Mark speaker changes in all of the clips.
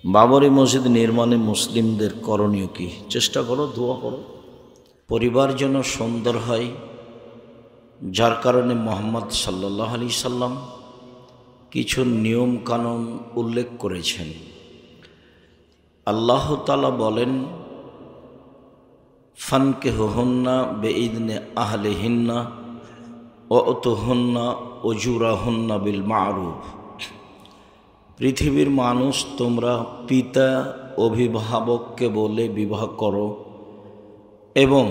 Speaker 1: বাবরি মসজিদ নির্মাণে মুসলিমদের করণীয় কি? চেষ্টা করো, দোয়া করো, পরিবার যেন সুন্দর হয়, যার কারণে মুহাম্মদ সাল্লাল্লাহু আলাইহি সাল্লাম কিছু নিয়ম কানুন উল্লেখ করেছেন। আল্লাহ তাআলা বলেন, ফানকিহুহুন্না বিইذনি আহলিহিন্না ওয়াতুহুন্না উজুরাহুন্না বিল মা'রুফ। পৃথিবীর মানুষ, তোমরা পিতা অভিভাবককে বলে বিবাহ করো এবং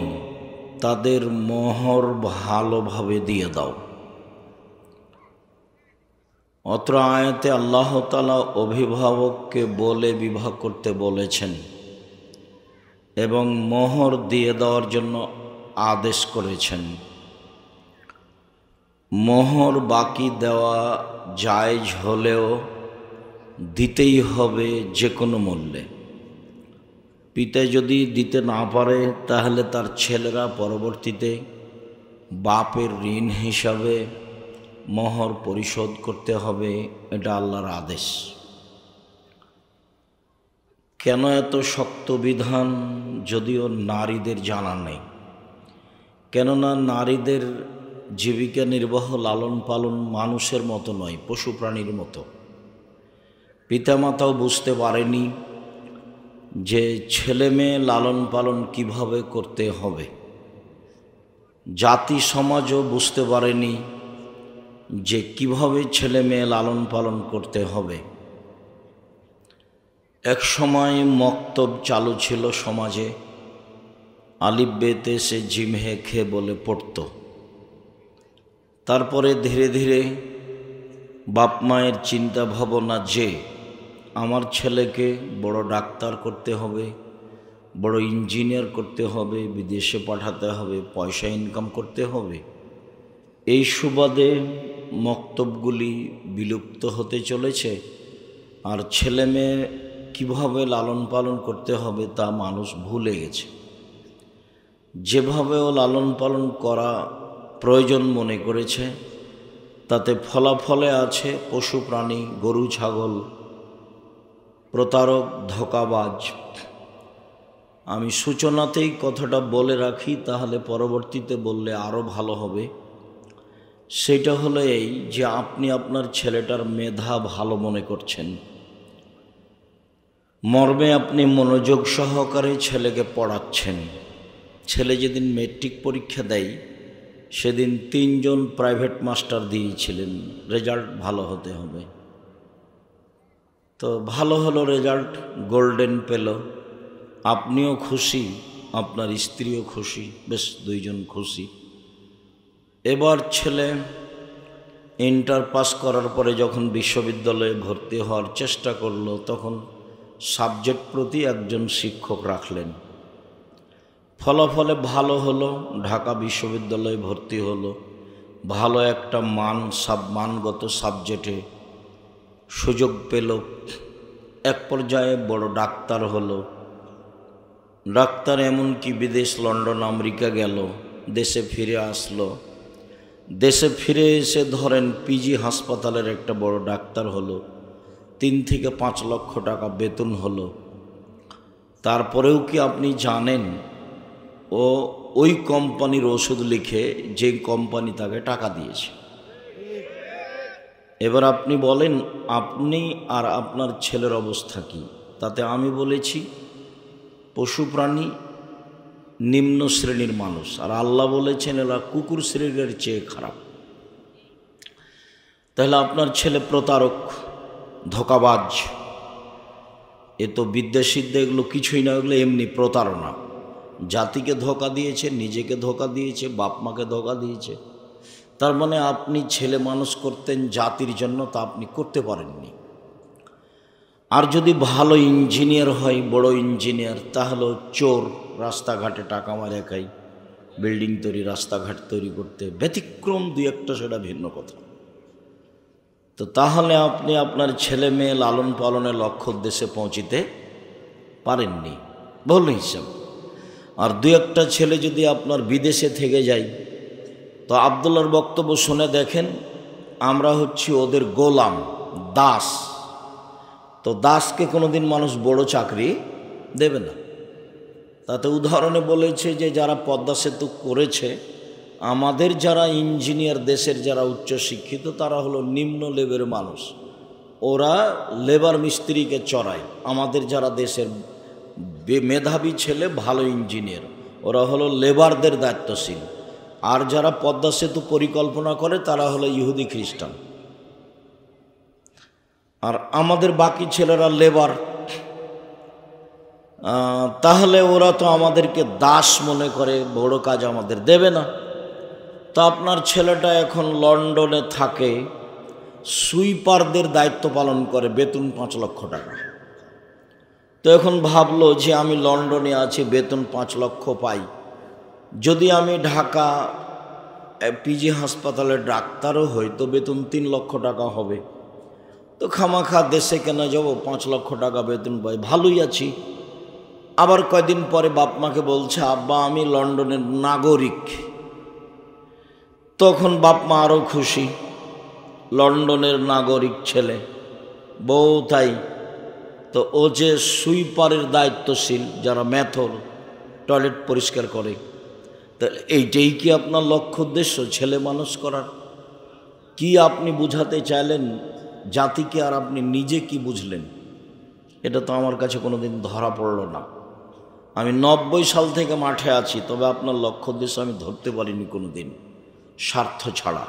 Speaker 1: তাদের মোহর ভালোভাবে দিয়ে দাও। অত্র আয়াতে আল্লাহ তাআলা অভিভাবককে বলে বিবাহ করতে বলেছেন এবং মোহর দিয়ে দেওয়ার জন্য আদেশ করেছেন। মোহর বাকি দেওয়া জায়েজ হলেও দিতেই হবে যে কোনো মূল্যে। পিতা যদি দিতে না পারে তাহলে তার ছেলেরা পরবর্তীতে বাপের ঋণ হিসাবে মোহর পরিশোধ করতে হবে। এটা আল্লাহর আদেশ। কেন এত শক্ত বিধান? যদিও নারীদের জানা নেই, কেননা নারীদের জীবিকা নির্বাহ, লালন পালন মানুষের মতো নয়, পশু প্রাণীর মতো। পিতামাতাও বুঝতে পারেনি যে ছেলে মেয়ে লালন পালন কিভাবে করতে হবে। জাতি সমাজও বুঝতে পারেনি যে কিভাবে ছেলে মেয়ে লালন পালন করতে হবে। এক সময় মক্তব চালু ছিল সমাজে, আলিফ বেতে সে জিম হে খে বলে পড়ত। তারপরে ধীরে ধীরে বাপ মায়ের চিন্তা ভাবনা যে আমার ছেলেকে বড় ডাক্তার করতে হবে, বড় ইঞ্জিনিয়ার করতে হবে, বিদেশে পাঠাতে হবে, পয়সা ইনকাম করতে হবে, এই সুবাদে মক্তবগুলি বিলুপ্ত হতে চলেছে। আর ছেলে মেয়ে কীভাবে লালন পালন করতে হবে তা মানুষ ভুলে গেছে। যেভাবেও লালন পালন করা প্রয়োজন মনে করেছে, তাতে ফলাফলে আছে পশু প্রাণী, গরু ছাগল প্রতারক, ধোঁকাবাজ। আমি সূচনাতেই কথাটা বলে রাখি, তাহলে পরবর্তীতে বললে আরও ভালো হবে। সেটা হলো এই যে আপনি আপনার ছেলেটার মেধা ভালো মনে করছেন, মর্মে আপনি মনোযোগ সহকারে ছেলেকে পড়াচ্ছেন। ছেলে যেদিন মেট্রিক পরীক্ষা দেয় সেদিন 3 জন প্রাইভেট মাস্টার দিয়েছিলেন, রেজাল্ট ভালো হতে হবে। তো ভালো হলো, রেজাল্ট গোল্ডেন পেল, আপনিও খুশি, আপনার স্ত্রীও খুশি, বেশ 2 জন খুশি। এবার ছেলে ইন্টার পাস করার পরে যখন বিশ্ববিদ্যালয়ে ভর্তি হওয়ার চেষ্টা করলো, তখন সাবজেক্ট প্রতি একজন শিক্ষক রাখলেন। ফলাফলে ভালো হলো, ঢাকা বিশ্ববিদ্যালয়ে ভর্তি হলো, ভালো একটা মানগত সাবজেক্টে সুযোগ পেল। এক পর্যায়ে বড় ডাক্তার হলো। ডাক্তার এমনকি বিদেশ, লন্ডন, আমেরিকা গেল, দেশে ফিরে আসলো। দেশে ফিরে এসে ধরেন পিজি হাসপাতালের একটা বড় ডাক্তার হলো, 3 থেকে 5 লক্ষ টাকা বেতন হলো। তারপরেও কি আপনি জানেন ও ওই কোম্পানির ওষুধ লিখে যে কোম্পানি তাকে টাকা দিয়েছে? এবার আপনি বলেন, আপনি আর আপনার ছেলের অবস্থা কি? তাতে আমি বলেছি পশু প্রাণী নিম্ন শ্রেণীর মানুষ, আর আল্লাহ বলেছেন এরা কুকুর শ্রেণীর চেয়ে খারাপ। তাহলে আপনার ছেলে প্রতারক, ধোঁকাবাজ। এ তো বিদ্যা সিদ্ধা এগুলো কিছুই না, এগুলো এমনি প্রতারণা। জাতিকে ধোঁকা দিয়েছে, নিজেকে ধোঁকা দিয়েছে, বাপ মাকে ধোঁকা দিয়েছে। তার মানে আপনি ছেলে মানুষ করতেন জাতির জন্য, তা আপনি করতে পারেননি। আর যদি ভালো ইঞ্জিনিয়ার হয়, বড় ইঞ্জিনিয়ার, তাহলে চোর, রাস্তাঘাটে টাকা মারে খাই, বিল্ডিং তৈরি, রাস্তাঘাট তৈরি করতে ব্যতিক্রম 2-1টা, সেটা ভিন্ন কথা। তো তাহলে আপনি আপনার ছেলে মেয়ে লালন পালনের লক্ষ্য উদ্দেশ্যে পৌঁছিতে পারেননি, ভুল হিসাব। আর 2-1টা ছেলে যদি আপনার বিদেশে থেকে যায়, তো আব্দুল্লাহর বক্তব্য শুনে দেখেন, আমরা হচ্ছি ওদের গোলাম, দাস। তো তো দাসকে কোনোদিন মানুষ বড় চাকরি দেবে না। তাতে উদাহরণে বলেছে যে যারা পদ্মা সেতু করেছে, আমাদের যারা ইঞ্জিনিয়ার, দেশের যারা উচ্চশিক্ষিত, তারা হলো নিম্ন লেভেলের মানুষ, ওরা লেবার মিস্ত্রিকে চড়ায়। আমাদের যারা দেশের মেধাবী ছেলে, ভালো ইঞ্জিনিয়ার, ওরা হলো লেবারদের দায়িত্বশীল। আর যারা পদ্মা সেতু পরিকল্পনা করে তারা হলো ইহুদি খ্রিস্টান। আর আমাদের বাকি ছেলেরা লেবার। তাহলে ওরা তো আমাদেরকে দাস মনে করে, বড় কাজ আমাদের দেবে না। তো আপনার ছেলেটা এখন লন্ডনে থাকে, সুইপারদের দায়িত্ব পালন করে, বেতন 5 লক্ষ টাকা। তো এখন ভাবলো যে আমি লন্ডনে আছি, বেতন 5 লক্ষ পাই, যদি আমি ঢাকা পিজি হাসপাতালের ডাক্তারও হই তো বেতন 3 লক্ষ টাকা হবে। তো খামাখা দেশে কেন যাব, 5 লক্ষ টাকা বেতন পাই, ভালোই আছি। আবার কয়দিন পরে বাপ মাকে বলছে, আব্বা আমি লন্ডনের নাগরিক। তখন বাপ মা আরও খুশি, লন্ডনের নাগরিক ছেলে, বউ তাই। তো ও যে সুইপারের দায়িত্বশীল, যারা মেথর টয়লেট পরিষ্কার করে, তা এইটাই কি আপনার লক্ষ্য উদ্দেশ্য ছেলে মানুষ করার? কি আপনি বুঝাতে চাইলেন জাতিকে, আর আপনি নিজে কি বুঝলেন? এটা তো আমার কাছে কোনোদিন ধরা পড়ল না। আমি 90 সাল থেকে মাঠে আছি, তবে আপনার লক্ষ্য উদ্দেশ্য আমি ধরতে পারিনি কোনোদিন, স্বার্থ ছাড়া।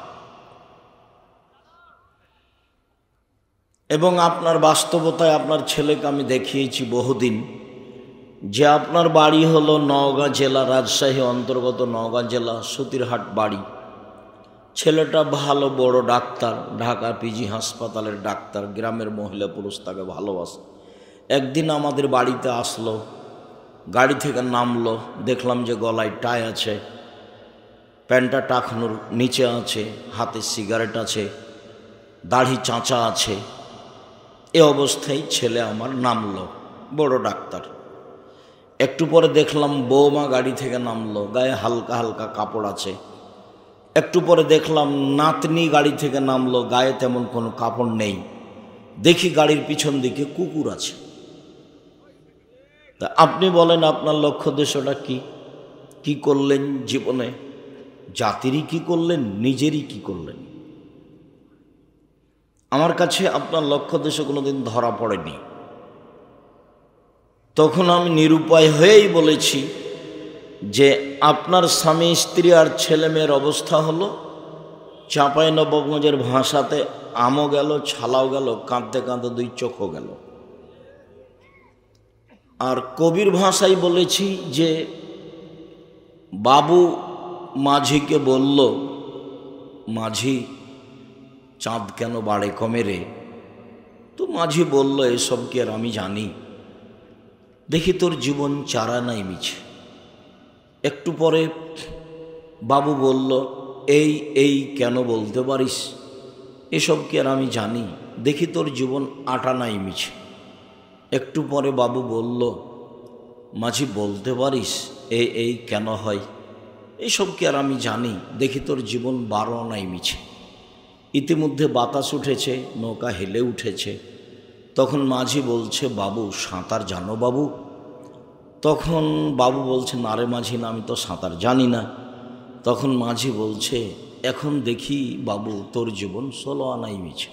Speaker 1: এবং আপনার বাস্তবতায় আপনার ছেলেকে আমি দেখিয়েছি বহুদিন যে আপনার বাড়ি হলো নওগাঁ জেলা, রাজশাহী অন্তর্গত নওগাঁ জেলা, সতীরহাট বাড়ি। ছেলেটা ভালো বড় ডাক্তার, ঢাকা পিজি হাসপাতালের ডাক্তার, গ্রামের মহিলা পুরুষ তাকে ভালোবাসে। একদিন আমাদের বাড়িতে আসলো, গাড়ি থেকে নামলো, দেখলাম যে গলায় টাই আছে, প্যান্টটা টাকনোর নিচে আছে, হাতে সিগারেট আছে, দাড়ি চাঁচা আছে। এ অবস্থায় ছেলে আমার নামলো, বড় ডাক্তার। একটু পরে দেখলাম বৌমা গাড়ি থেকে নামলো, গায়ে হালকা হালকা কাপড় আছে। একটু পরে দেখলাম নাতনি গাড়ি থেকে নামলো, গায়ে তেমন কোনো কাপড় নেই। দেখি গাড়ির পিছন দিকে কুকুর আছে। তা আপনি বলেন আপনার লক্ষ্য উদ্দেশ্যটা কি? কি করলেন জীবনে? জাতিরই কি করলেন, নিজেরই কি করলেন? আমার কাছে আপনার লক্ষ্য উদ্দেশ্য কোনোদিন ধরা পড়েনি। তখন আমি নিরুপায় হয়েই বলেছি যে আপনার স্বামী স্ত্রী আর ছেলে মেয়ের অবস্থা হলো চাঁপাইনবাবগঞ্জের ভাষাতে আমও গেল, ছালাও গেল, কাঁদতে কাঁদতে 2 চোখও গেল। আর কবির ভাষায় বলেছি যে বাবু মাঝিকে বলল, মাঝি চাঁদ কেন বাড়ে কমে রে? তো মাঝি বলল, এসব কি আর আমি জানি, দেখি তোর জীবন চারা নাই মিছে। একটু পরে বাবু বলল, এই কেন বলতে পারিস? এসব কি আর আমি জানি, দেখি তোর জীবন আটা নাই মিছে। একটু পরে বাবু বলল, মাঝি বলতে পারিস এই কেন হয়? এইসব কি আর আমি জানি, দেখি তোর জীবন 12 আনাই মিছে। ইতিমধ্যে বাতাস উঠেছে, নৌকা হেলে উঠেছে। তখন মাঝি বলছে, বাবু সাঁতার জানো বাবু? তখন বাবু বলছে, না রে মাঝি, না আমি তো সাঁতার জানি না। তখন মাঝি বলছে, এখন দেখি বাবু তোর জীবন 16 আনাই মিছে।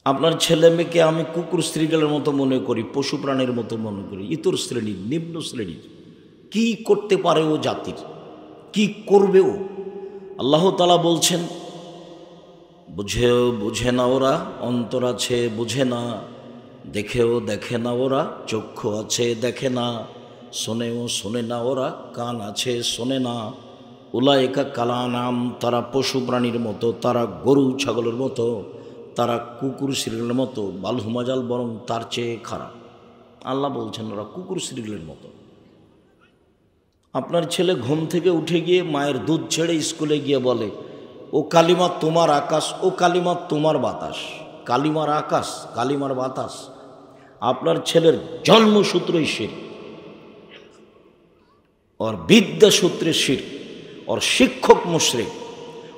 Speaker 1: আপনার ছেলে মেয়েকে আমি কুকুর শ্রীগালের মতো মনে করি, পশু প্রাণীর মতো মনে করি, ইতর শ্রেণীর, নিম্ন শ্রেণীর। কি করতে পারে ও জাতির, কি করবে ও? আল্লাহ তাআলা বলছেন, বুঝে না ওরা, অন্তর আছে বুঝে না, দেখেও দেখে না ওরা, চক্ষু আছে দেখে না, শোনেও শোনে না ওরা, কান আছে শোনে না। উলাইকা কালানাম, তারা পশু প্রাণীর মতো, তারা গরু ছাগলের মতো, তারা কুকুর শ্রীগালের মতো, বালহুমাজাল, বরং তার চেয়ে খারাপ। আল্লাহ বলছেন ওরা কুকুর শ্রীগালের মতো। আপনার ছেলে ঘুম থেকে উঠে গিয়ে মায়ের দুধ ছেড়ে স্কুলে গিয়ে বলে, ও কালিমা তোমার আকাশ, ও কালিমা তোমার বাতাস। কালিমার আকাশ, কালিমার বাতাস। আপনার ছেলের জন্মসূত্রই শিরক, ওর বিদ্যাসূত্রে শিরক, ওর শিক্ষক মুশরিক,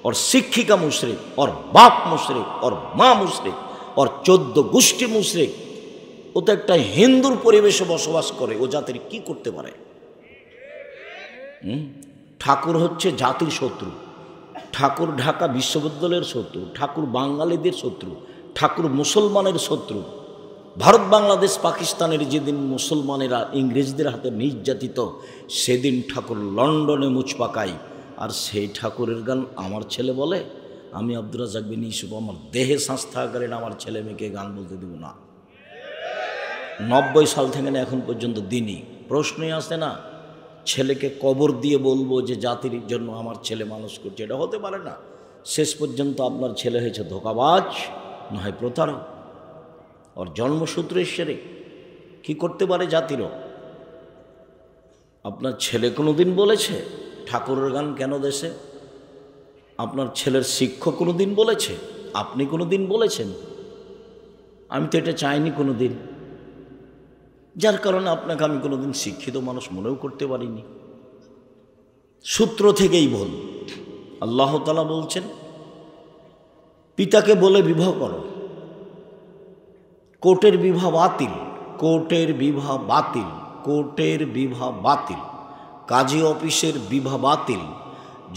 Speaker 1: ওর শিক্ষিকা মুশরিক, ওর বাপ মুশরিক, ওর মা মুশরিক, ওর 14 গোষ্ঠী মুশরিক, ও তো একটা হিন্দুর পরিবেশে বসবাস করে, ও জাতির কি করতে পারে? ঠাকুর হচ্ছে জাতির শত্রু, ঠাকুর ঢাকা বিশ্ববিদ্যালয়ের শত্রু, ঠাকুর বাঙালিদের শত্রু, ঠাকুর মুসলমানের শত্রু। ভারত বাংলাদেশ পাকিস্তানের যেদিন মুসলমানেরা ইংরেজদের হাতে নির্যাতিত, সেদিন ঠাকুর লন্ডনে মুচ পাকাই। আর সেই ঠাকুরের গান আমার ছেলে বলে, আমি আব্দুর রাজ্জাক বিন ইউসুফ আমার দেহে শ্বাস থাকাকালীন আমার ছেলে মেয়েকে গান বলতে দেব না। 90 সাল থেকে না এখন পর্যন্ত দিনই প্রশ্নই আসে না, ছেলেকে কবর দিয়ে বলবো যে জাতির জন্য আমার ছেলে মানুষ করছে, এটা হতে পারে না। শেষ পর্যন্ত আপনার ছেলে হয়েছে ধোঁকাবাজ, না হয় প্রতারক, ওর জন্মসূত্র ঈশ্বরে কি করতে পারে জাতিরও? আপনার ছেলে কোনো দিন বলেছে ঠাকুরের গান কেন দেশে? আপনার ছেলের শিক্ষক কোনো দিন বলেছে? আপনি কোনো দিন বলেছেন? আমি তো এটা চাইনি কোনো দিন, যার কারণে আপনাকে আমি কোনো দিন শিক্ষিত মানুষ মনেও করতে পারিনি। সূত্র থেকেই ভুল। আল্লাহ তাআলা বলছেন, পিতাকে বলে বিবাহ করো। কোর্টের বিবাহ বাতিল, কোর্টের বিবাহ বাতিল, কোর্টের বিবাহ বাতিল, কাজী অফিসের বিবাহ বাতিল।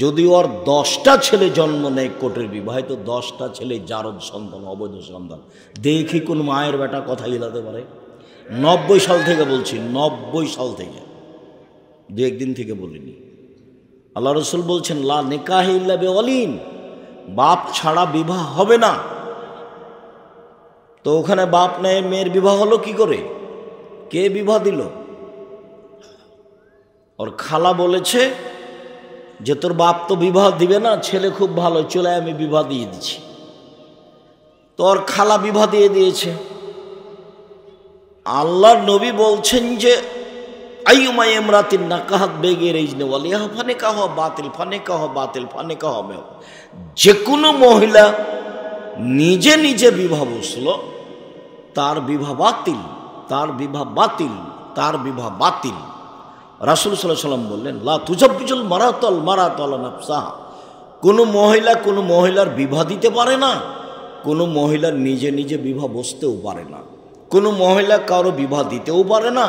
Speaker 1: যদি ওর 10টা ছেলে জন্ম নেয় কোর্টের বিবাহে, তো 10টা ছেলে জারদ সন্তান, অবৈধ সন্তান। দেখি কোন মায়ের বেটা কথা গিলাতে পারে? 90 সাল থেকে বলছি, 90 সাল থেকে, 2-1 দিন থেকে বলিনি। আল্লাহ রসুল বলছেন, লা নিকাহ ইল্লা বিওয়ালিন, বাপ ছাড়া বিবাহ হবে না। তো ওখানে বাপ নেই, মেয়ের বিবাহ হলো কি করে? কে বিবাহ দিল? ওর খালা বলেছে যে তোর বাপ তো বিবাহ দিবে না, ছেলে খুব ভালো, চলে আমি বিবাহ দিয়ে দিচ্ছি। তো ওর খালা বিবাহ দিয়ে দিয়েছে। আল্লাহর নবী বলছেন যে আইয়ুমা ইমরাতিন নাকাহাত বেগের ইজনে ওয়ালিহা ফানিকাহ বাতিল, ফানিকাহ বাতিল, ফানিকাহ মে। যে কোনো মহিলা নিজে নিজে বিবাহ বসলো, তার বিবাহ বাতিল, তার বিবাহ বাতিল, তার বিবাহ বাতিল। রাসূল সাল্লাল্লাহু আলাইহি ওয়াসাল্লাম বললেন, লা তুজাব্বিজুল মারাতাল মারাতাল নাফসাহা, কোনো মহিলা কোনো মহিলার বিবাহ দিতে পারে না, কোনো মহিলা নিজে নিজে বিবাহ বসতেও পারে না, কোনো মহিলা কারো বিবাহ দিতেও পারে না,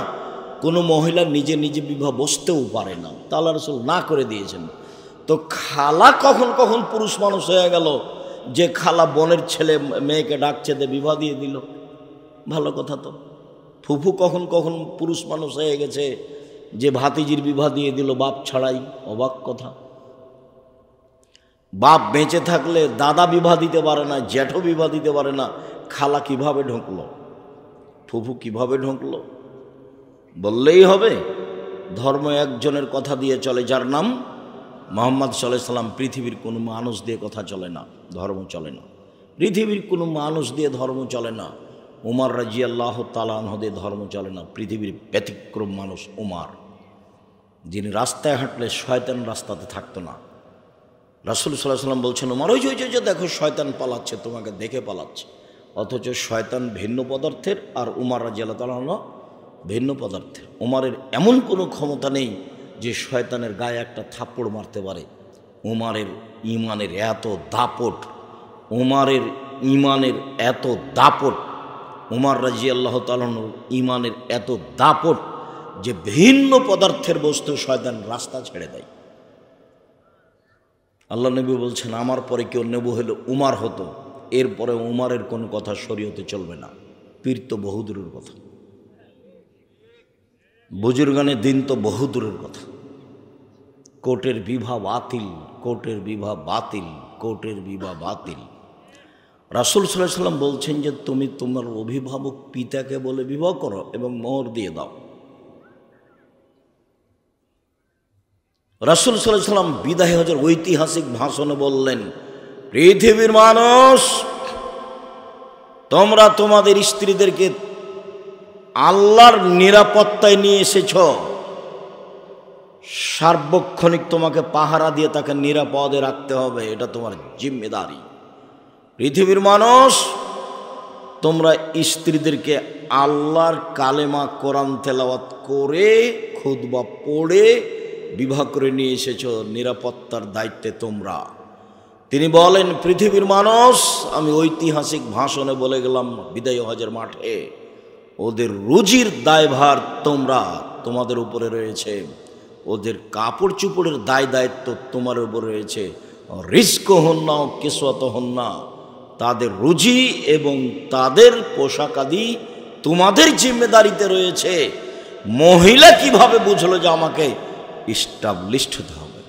Speaker 1: কোনো মহিলা নিজে নিজে বিবাহ বসতেও পারে না। তা আল্লাহ রাসূল না করে দিয়েছেন। তো খালা কখন কখন পুরুষ মানুষ হয়ে গেল যে খালা বোনের ছেলে মেয়েকে ডাকছে, দে বিবাহ দিয়ে দিল, ভালো কথা তো। ফুফু কখন কখন পুরুষ মানুষ হয়ে গেছে যে ভাতিজির বিবাহ দিয়ে দিল বাপ ছাড়াই, অবাক কথা। বাপ বেঁচে থাকলে দাদা বিবাহ দিতে পারে না, জ্যাঠো বিবাহ দিতে পারে না, খালা কিভাবে ঢুকলো, ফুফু কিভাবে ঢুকলো? বললেই হবে। ধর্ম একজনের কথা দিয়ে চলে, যার নাম মুহাম্মদ সাল্লাল্লাহু আলাইহি সাল্লাম। পৃথিবীর কোনো মানুষ দিয়ে কথা চলে না, ধর্ম চলে না। পৃথিবীর কোনো মানুষ দিয়ে ধর্ম চলে না। উমর রাদিয়াল্লাহু তাআলা আনহু দিয়ে ধর্ম চলে না। পৃথিবীর ব্যতিক্রম মানুষ উমর, যিনি রাস্তায় হাঁটলে শয়তান রাস্তাতে থাকতো না। রাসূল সাল্লাল্লাহু আলাইহি সাল্লাম বলছেন, উমর ওই যে দেখো শয়তান পালাচ্ছে, তোমাকে দেখে পালাচ্ছে। অথচ শয়তান ভিন্ন পদার্থের, আর উমর রাদিয়াল্লাহু তাআলা আনহু ভিন্ন পদার্থের। উমরের এমন কোনো ক্ষমতা নেই যে শয়তানের গায়ে একটা থাপ্পড় মারতে পারে। উমরের ইমানের এত দাপট, উমরের ইমানের এত দাপট, উমর রাদিয়াল্লাহু তাআলা আনহুর ইমানের এত দাপট যে ভিন্ন পদার্থের বস্তু শয়তান রাস্তা ছেড়ে দেয়। আল্লাহ নবী বলছেন, আমার পরে কেউ নেবু হলে উমর হতো, এরপরে উমরের কোনো কথা শরীয়তে চলবে না। পীর তো বহু দূরের কথা, বুজুর্গানের দিন তো বহু দূরের কথা। কোর্টের বিবাহ বাতিল, কোর্টের বিবাহ বাতিল, কোর্টের বিবাহ বাতিল। রাসূল সাল্লাল্লাহু আলাইহি সাল্লাম বলছেন যে তুমি তোমার অভিভাবক পিতাকে বলে বিবাহ করো এবং মোহর দিয়ে দাও। রাসূল সাল্লাল্লাহু আলাইহি সাল্লাম বিদায় হজের ঐতিহাসিক ভাষণে বললেন, পৃথিবীর মানুষ, তোমরা তোমাদের স্ত্রীদেরকে আল্লাহর নিরাপত্তায় নিয়ে এসেছ, সার্বক্ষণিক তোমাকে পাহারা দিয়ে তাকে নিরাপদে রাখতে হবে, এটা তোমার জিম্মেদারি। পৃথিবীর মানুষ, তোমরা স্ত্রীদেরকে আল্লাহর কালেমা কোরআন তেলাওয়াত করে খুতবা পড়ে বিবাহ করে নিয়ে এসেছ, নিরাপত্তার দায়িত্বে তোমরা। তিনি বলেন, পৃথিবীর মানুষ, আমি ঐতিহাসিক ভাষণে বলে গেলাম বিদায়ী হজের মাঠে, ওদের রুজির দায়ভার তোমাদের উপরে রয়েছে, ওদের কাপড় চুপড়ের দায় দায়িত্ব তোমার উপরে রয়েছে। রিস্ক হন না, কিসওয়াত হন না, তাদের রুজি এবং তাদের পোশাকাদি তোমাদের জিম্মেদারিতে রয়েছে। মহিলা কিভাবে বুঝলো যে আমাকে ইস্টাবলিশড হতে হবে?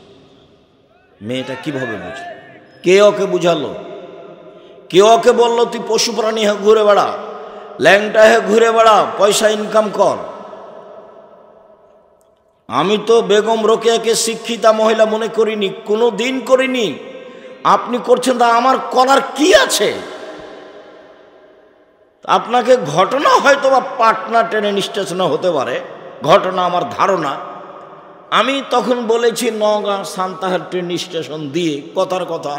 Speaker 1: মেয়েটা কিভাবে বুঝলো? কে ওকে বুঝালো? কে ওকে বললো তুই পশু প্রাণী হয়ে ঘুরে বেড়া, ল্যাংটা হয়ে ঘুরে বেড়া, পয়সা ইনকাম কর? আমি তো বেগম রোকেয়াকে শিক্ষিতা মহিলা মনে করিনি, কোনো দিন করিনি। আপনি করছেন, তা আমার করার কি আছে? আপনাকে ঘটনা হয়তো বা পাটনা ট্রেন স্টেশনে হতে পারে, ঘটনা আমার ধারণা। আমি তখন বলেছি নওগাঁ সান্তাহার ট্রেন স্টেশন দিয়ে, কথার কথা,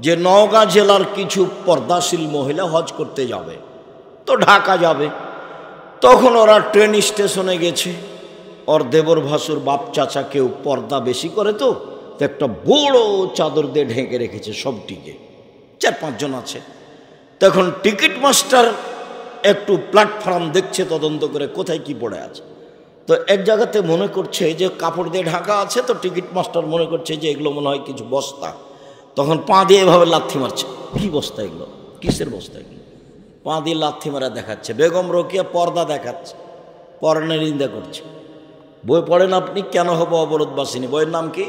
Speaker 1: যে নওগাঁ জেলার কিছু পর্দাশীল মহিলা হজ করতে যাবে, তো ঢাকা যাবে। তখন ওরা ট্রেন স্টেশনে গেছে, ওর দেবর ভাসুর বাপ চাচা কেউ পর্দা বেশি করে, তো একটা বড় চাদর দিয়ে ঢেকে রেখেছে সবটিকে, 4-5 জন আছে। তখন টিকিট মাস্টার একটু প্ল্যাটফর্ম দেখছে তদন্ত করে কোথায় কি পড়ে আছে। তো এক জায়গাতে মনে করছে যে কাপড় দিয়ে ঢাকা আছে, তো টিকিট মাস্টার মনে করছে যে এগুলো মনে হয় কিছু বস্তা। তখন পা দিয়ে এভাবে লাথি মারছে, কি বস্তা এগুলো, কিসের বস্তা এগুলো? পা দিয়ে লাথি মারা দেখাচ্ছে। বেগম রোকেয়া পর্দা দেখাচ্ছে, পরনের নিন্দা করছে। বই পড়েন আপনি, কেন হব অবরোধবাসিনী, বইয়ের নাম কি?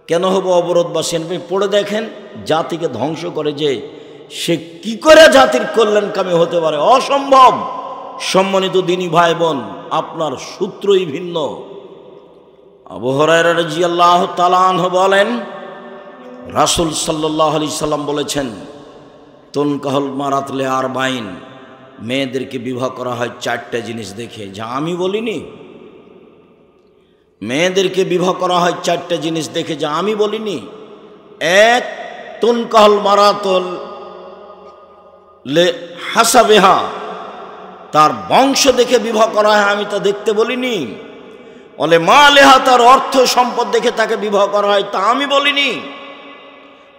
Speaker 1: কেন হব অবরোধবাসিনী। আপনি পড়ে দেখেন, জাতিকে ধ্বংস করে যে সে কি করে জাতির কল্যাণকামী হতে পারে, অসম্ভব। সম্মানিত দিনী ভাই বোন, আপনার সূত্রই ভিন্ন। আবু হুরায়রা রাদিয়াল্লাহু তাআলা আনহু বলেন, রাসূল সাল্লাল্লাহু আলাইহি সাল্লাম বলেছেন, তুনকাহুল মারাত লিআরবাইন, মেয়েদেরকে বিবাহ করা হয় 4টা জিনিস দেখে, যা আমি বলিনি। মেয়েদেরকে বিবাহ করা হয় 4টা জিনিস দেখে, যা আমি বলিনি। 1, তুনকাহুল মারাতুল লিহাসাবিহা, তার বংশ দেখে বিবাহ করা হয়, আমি তা দেখতে বলিনি। বলে মালেহা, তার অর্থ সম্পদ দেখে তাকে বিবাহ করা হয়, তা আমি বলিনি।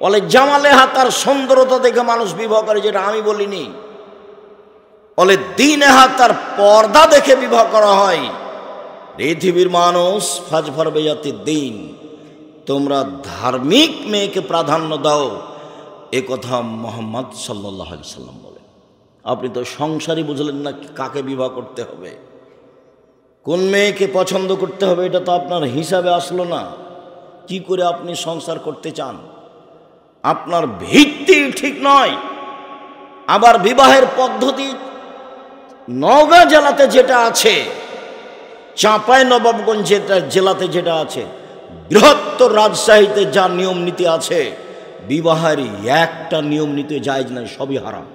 Speaker 1: বলে জামালেহা, তার সৌন্দর্যতা দেখে মানুষ বিবাহ করে, যেটা আমি বলিনি। বলে দ্বীনেহা, তার পর্দা দেখে বিবাহ করা হয়। পৃথিবীর মানুষ, ফাজফার বেয়াতিদ দ্বীন, তোমরা ধার্মিক মেয়েকে প্রাধান্য দাও, এ কথা মুহাম্মদ সাল্লাল্লাহু আলাইহি সাল্লাম বলে। আপনি তো সংসারই বুঝলেন না, কাকে বিবাহ করতে হবে, কোন মেয়েকে পছন্দ করতে হবে, এটা তো আপনার হিসাবে আসলো না। কি করে আপনি সংসার করতে চান? আপনার ভিত্তি ঠিক নয়। আবার বিবাহের পদ্ধতি নওগাঁ জেলাতে যেটা আছে, চাঁপাইনবাবগঞ্জ জেলাতে যেটা আছে, বৃহত্তর রাজশাহীতে যা নিয়ম নীতি আছে, বিবাহের একটা নিয়ম নীতি জায়েজ নাই, সবই হারাম।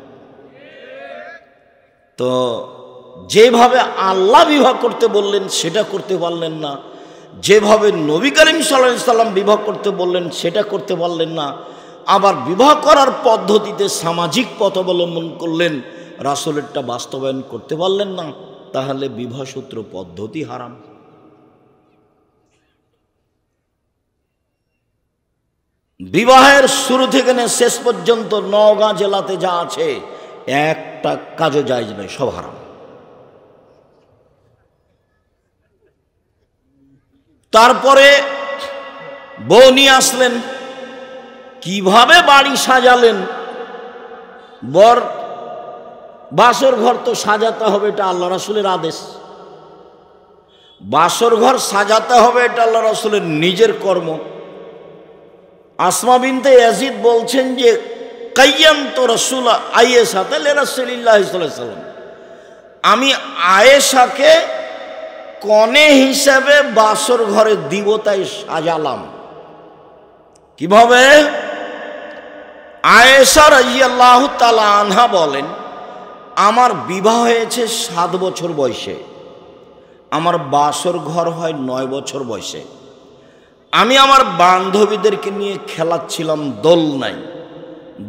Speaker 1: তো যেভাবে আল্লাহ বিবাহ করতে বললেন সেটা করতে পারলেন না, যেভাবে নবী করিম সাল্লাল্লাহু আলাইহি সাল্লাম বিবাহ করতে বললেন সেটা করতে পারলেন না, আবার বিবাহ করার পদ্ধতিতে সামাজিক পথ অবলম্বন করলেন, রাসূলেরটা বাস্তবায়ন করতে পারলেন না, তাহলে বিবাহ সূত্র পদ্ধতি হারাম। বিবাহের শুরু থেকে শেষ পর্যন্ত নওগাঁ জেলাতে যা আছে, একটা কাজও জায়েজ নয়, সব হারাম। তারপরে বউ নিয়ে আসলেন, কিভাবে বাড়ি সাজালেন। বর বাসর ঘর তো সাজাতে হবে, এটা আল্লাহ রাসূলের আদেশ। বাসর ঘর সাজাতে হবে, এটা আল্লাহ রাসূলের নিজের কর্ম। আসমা বিনতে ইয়াজিদ বলছেন যে কাইয়ামতু রাসূল আয়েশাতে লিরাসূলিল্লাহ সাল্লাল্লাহু আলাইহি ওয়াসাল্লাম, আমি আয়েশাকে কনে হিসাবে বাসর ঘরে দিব, তাই সাজালাম। কিভাবে? আয়েশা রাদিয়াল্লাহু তাআলা আনহা বলেন, আমার বিবাহ হয়েছে 7 বছর বয়সে, আমার বাসর ঘর হয় 9 বছর বয়সে। আমি আমার বান্ধবীদেরকে নিয়ে খেলাচ্ছিলাম দোলনায়।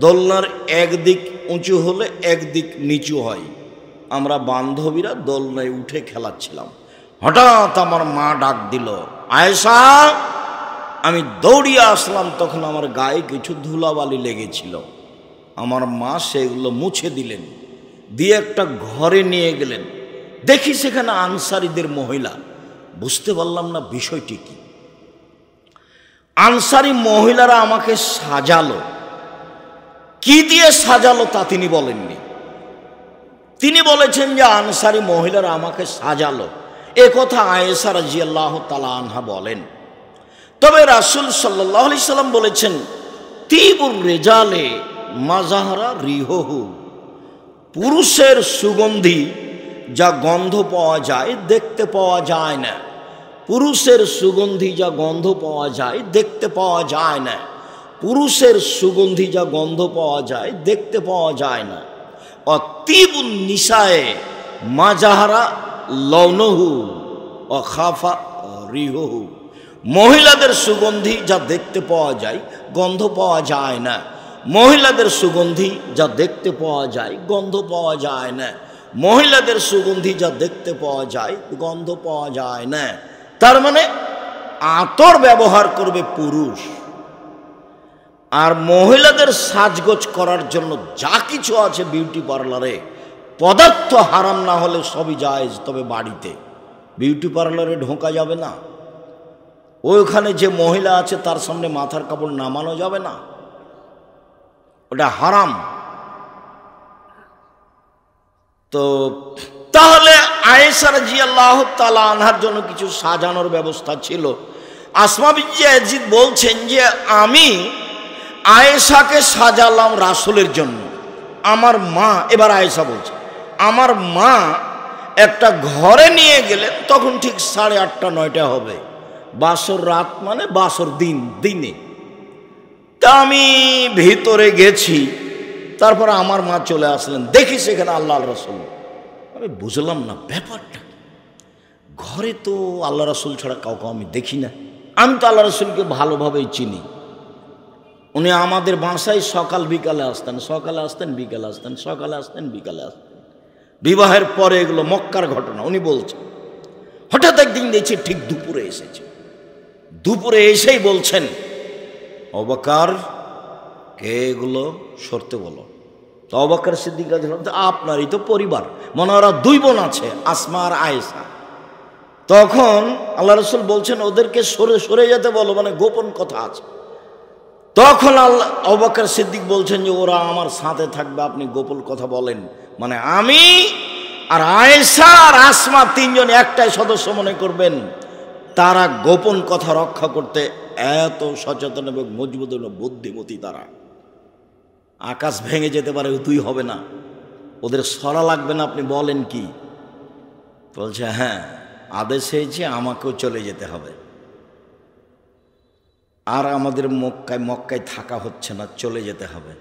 Speaker 1: দোলনার একদিক উঁচু হলে একদিক নিচু হয়, আমরা বান্ধবীরা দোলনায় উঠে খেলাচ্ছিলাম। হঠাৎ আমার মা ডাক দিল, আয়েশা আমি দৌড়িয়ে আসলাম, তখন আমার গায়ে কিছু ধুলাবালি লেগেছিল। আমার মা সেগুলো মুছে দিলেন, দিয়ে একটা ঘরে নিয়ে গেলেন। দেখি সেখানে আনসারীদের মহিলা। বুঝতে পারলাম না বিষয়টি কি। আনসারী মহিলারা আমাকে সাজালো। কি দিয়ে সাজালো তা তিনি বলেননি। তিনি বলেছেন যে আনসারী মহিলারা আমাকে সাজালো, এ কথা আয়েশা রাদিয়াল্লাহু তাআলা আনহা বলেন। তবে রাসূল সাল্লাল্লাহু আলাইহি সাল্লাম বলেছেন, তিবুর রিজালে মাজাহারা রিহহু, পুরুষের সুগন্ধি যা গন্ধ পাওয়া যায় দেখতে পাওয়া যায় না। পুরুষের সুগন্ধি যা গন্ধ পাওয়া যায় দেখতে পাওয়া যায় না। পুরুষের সুগন্ধি যা গন্ধ পাওয়া যায় দেখতে পাওয়া যায় না। অতিবুন নিসায়ে মাজাহারা লৌনহু অখাফা রিহহু, মহিলাদের সুগন্ধি যা দেখতে পাওয়া যায় গন্ধ পাওয়া যায় না। মহিলাদের সুগন্ধি যা দেখতে পাওয়া যায় গন্ধ পাওয়া যায় না। মহিলাদের সুগন্ধি যা দেখতে পাওয়া যায় গন্ধ পাওয়া যায় না। তার মানে আতর ব্যবহার করবে পুরুষ, আর মহিলাদের সাজগোজ করার জন্য যা কিছু আছে বিউটি পার্লারে, পদার্থ হারাম না হলে সবই জায়েজ। তবে বাড়িতে বিউটি পার্লারে ঢোকা যাবে না। ওইখানে যে মহিলা আছে তার সামনে মাথার কাপড় নামানো যাবে না, ওটা হারাম। তো তাহলে আয়েশা রাদিয়াল্লাহু তাআলা আনহার জন্য কিছু সাজানোর ব্যবস্থা ছিল। আসমা বিনতে ইয়াজিদ বলছেন যে আমি আয়েশাকে সাজালাম রাসূলের জন্য। আমার মা, এবার আয়েশা বলছে, আমার মা একটা ঘরে নিয়ে গেলেন, তখন ঠিক 8:30 9টা হবে। বাসর রাত মানে বাসর দিনে। তা আমি ভিতরে গেছি, তারপর আমার মা চলে আসলেন। দেখি সেখানে আল্লাহর রাসূল। আমি বুঝলাম না ব্যাপারটা। ঘরে তো আল্লাহ রাসূল ছাড়া কাউকে আমি দেখি না। আমি তো আল্লাহ রাসূলকে ভালোভাবেই চিনি। উনি আমাদের বাসায় সকাল বিকালে আসতেন, সকালে আসতেন বিকালে আসতেন, সকালে আসতেন বিকালে আসতেন। বিবাহের পরে এগুলো মক্কার ঘটনা। উনি বলছেন, হঠাৎ একদিন দেখছি ঠিক দুপুরে এসেছে। দুপুরে এসেই বলছেন, আবু বকর, কে এগুলো সরতে বলো। তো আবু বকর সিদ্দিক রাদিয়াল্লাহু তাআলা, আপনারই তো পরিবার, মনে ওরা 2 বোন আছে, আসমা আর আয়েশা। তখন আল্লাহ রাসূল বলছেন ওদেরকে সরে যেতে বলো, মানে গোপন কথা আছে। তখন আবু বকর সিদ্দিক বলছেন যে ওরা আমার সাথে থাকবে, আপনি গোপন কথা বলেন। মানে আমি আর আয়েশা আর আসমা 3 জন একটাই সদস্য মনে করবেন। তারা গোপন কথা রক্ষা করতে এত সচেতন এবং মজবুত বুদ্ধিমতী। তারা আকাশ ভেঙে যেতে পারে, 2 হবে না, ওদের সরা লাগবে না। আপনি বলেন কি? বলছে হ্যাঁ, আদেশ হয়েছে, আমাকেও চলে যেতে হবে। আর আমাদের মক্কায় থাকা হচ্ছে না, চলে যেতে হবে।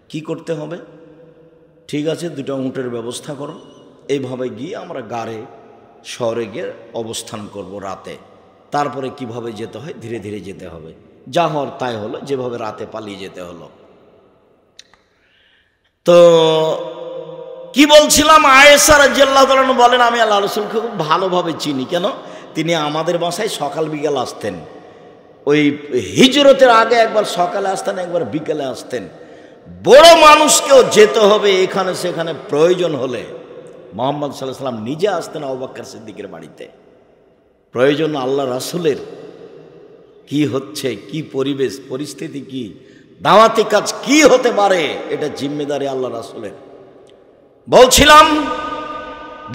Speaker 1: কি করতে হবে? ঠিক আছে, 2টা উটের ব্যবস্থা করো, এইভাবে গিয়ে আমরা গাড়ে শহরে গিয়ে অবস্থান করব রাতে। তারপরে কিভাবে যেতে হয় ধীরে ধীরে যেতে হবে। যা হওয়ার তাই হলো, যেভাবে রাতে পালিয়ে যেতে হলো। তো কি বলছিলাম, আয়েশা রাদিয়াল্লাহু তাআলা বলেন আমি আল্লাহ রাসূলকে খুব ভালোভাবে চিনি। কেন? তিনি আমাদের বাসায় সকাল বিকাল আসতেন। ওই হিজরতের আগে একবার সকালে আসতেন, একবার বিকেলে আসতেন। বড় মানুষকেও যেতে হবে এখানে সেখানে, প্রয়োজন হলে মুহাম্মদ সাল্লাল্লাহু আলাইহি ওয়াসাল্লাম নিজে আসতেন আবু বকর সিদ্দিকের বাড়িতে। প্রয়োজন আল্লাহ রাসূলের কি হচ্ছে, কি পরিবেশ পরিস্থিতি, কি দাওয়াতি কাজ কি হতে পারে, এটা জিম্মেদারি আল্লাহ রাসূলের। বলছিলাম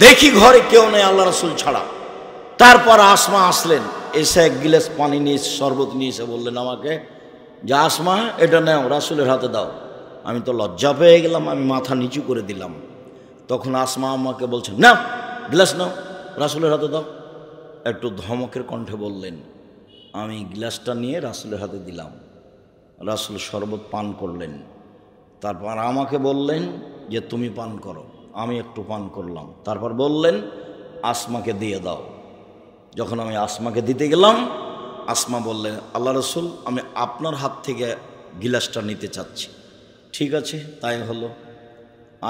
Speaker 1: দেখি ঘরে কেউ নেই আল্লাহ রাসূল ছাড়া। তারপর আসমা আসলেন, এসে 1 গিলাস পানি নিয়ে শরবত নিয়ে এসে বললেন আমাকে যে আসমা, এটা নাও, রাসূলের হাতে দাও। আমি তো লজ্জা পেয়ে গেলাম, আমি মাথা নিচু করে দিলাম। তখন আসমা আমাকে বলছেন, নাও গ্লাস নাও, রাসূলের হাতে দাও। একটু ধমকের কণ্ঠে বললেন। আমি গ্লাসটা নিয়ে রাসূলের হাতে দিলাম। রাসূল শরবত পান করলেন। তারপর আমাকে বললেন যে তুমি পান করো। আমি একটু পান করলাম। তারপর বললেন আসমাকে দিয়ে দাও। যখন আমি আসমাকে দিতে গেলাম, আসমা বললেন আল্লাহ রাসূল, আমি আপনার হাত থেকে গিলাসটা নিতে চাচ্ছি। ঠিক আছে, তাই হলো।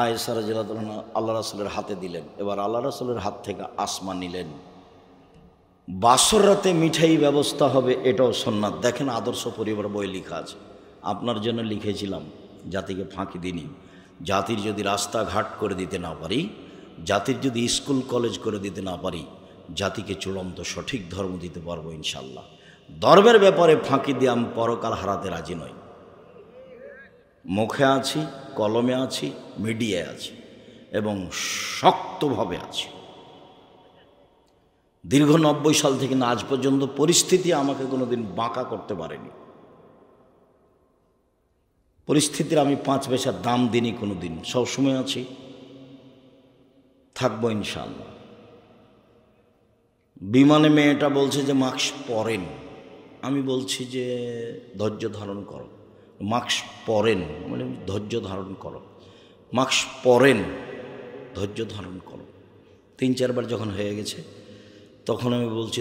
Speaker 1: আয়েশা রাদিয়াল্লাহু আনহা আল্লাহ রাসূলের হাতে দিলেন। এবার আল্লাহ রাসূলের হাত থেকে আসমা নিলেন। বাসর রাতে মিঠাই ব্যবস্থা হবে, এটাও সুন্নাত। দেখেন আদর্শ পরিবার বই লেখা আছে, আপনার জন্য লিখেছিলাম, জাতিকে ফাঁকি দিইনি। জাতির যদি রাস্তাঘাট করে দিতে না পারি, জাতির যদি স্কুল কলেজ করে দিতে না পারি, জাতিকে চূড়ান্ত সঠিক ধর্ম দিতে পারবো ইনশাল্লাহ। ধর্মের ব্যাপারে ফাঁকি দিয়ে আমি পরকাল হারাতে রাজি নই। মুখে আছি, কলমে আছি, মিডিয়ায় আছি এবং শক্তভাবে আছি। দীর্ঘ 90 সাল থেকে না আজ পর্যন্ত পরিস্থিতি আমাকে কোনোদিন বাঁকা করতে পারেনি। পরিস্থিতির আমি 5 পয়সার দাম দিইনি কোনোদিন, সবসময় আছি, থাকবো ইনশাআল্লাহ। বিমানে মেয়েটা বলছে যে মাস্ক পরেন, আমি বলছি যে ধৈর্য ধারণ করো। মাস্ক পরেন মানে ধৈর্য ধারণ করো, মাস্ক পরেন, ধৈর্য ধারণ করো। 3-4 বার যখন হয়ে গেছে তখন আমি বলছি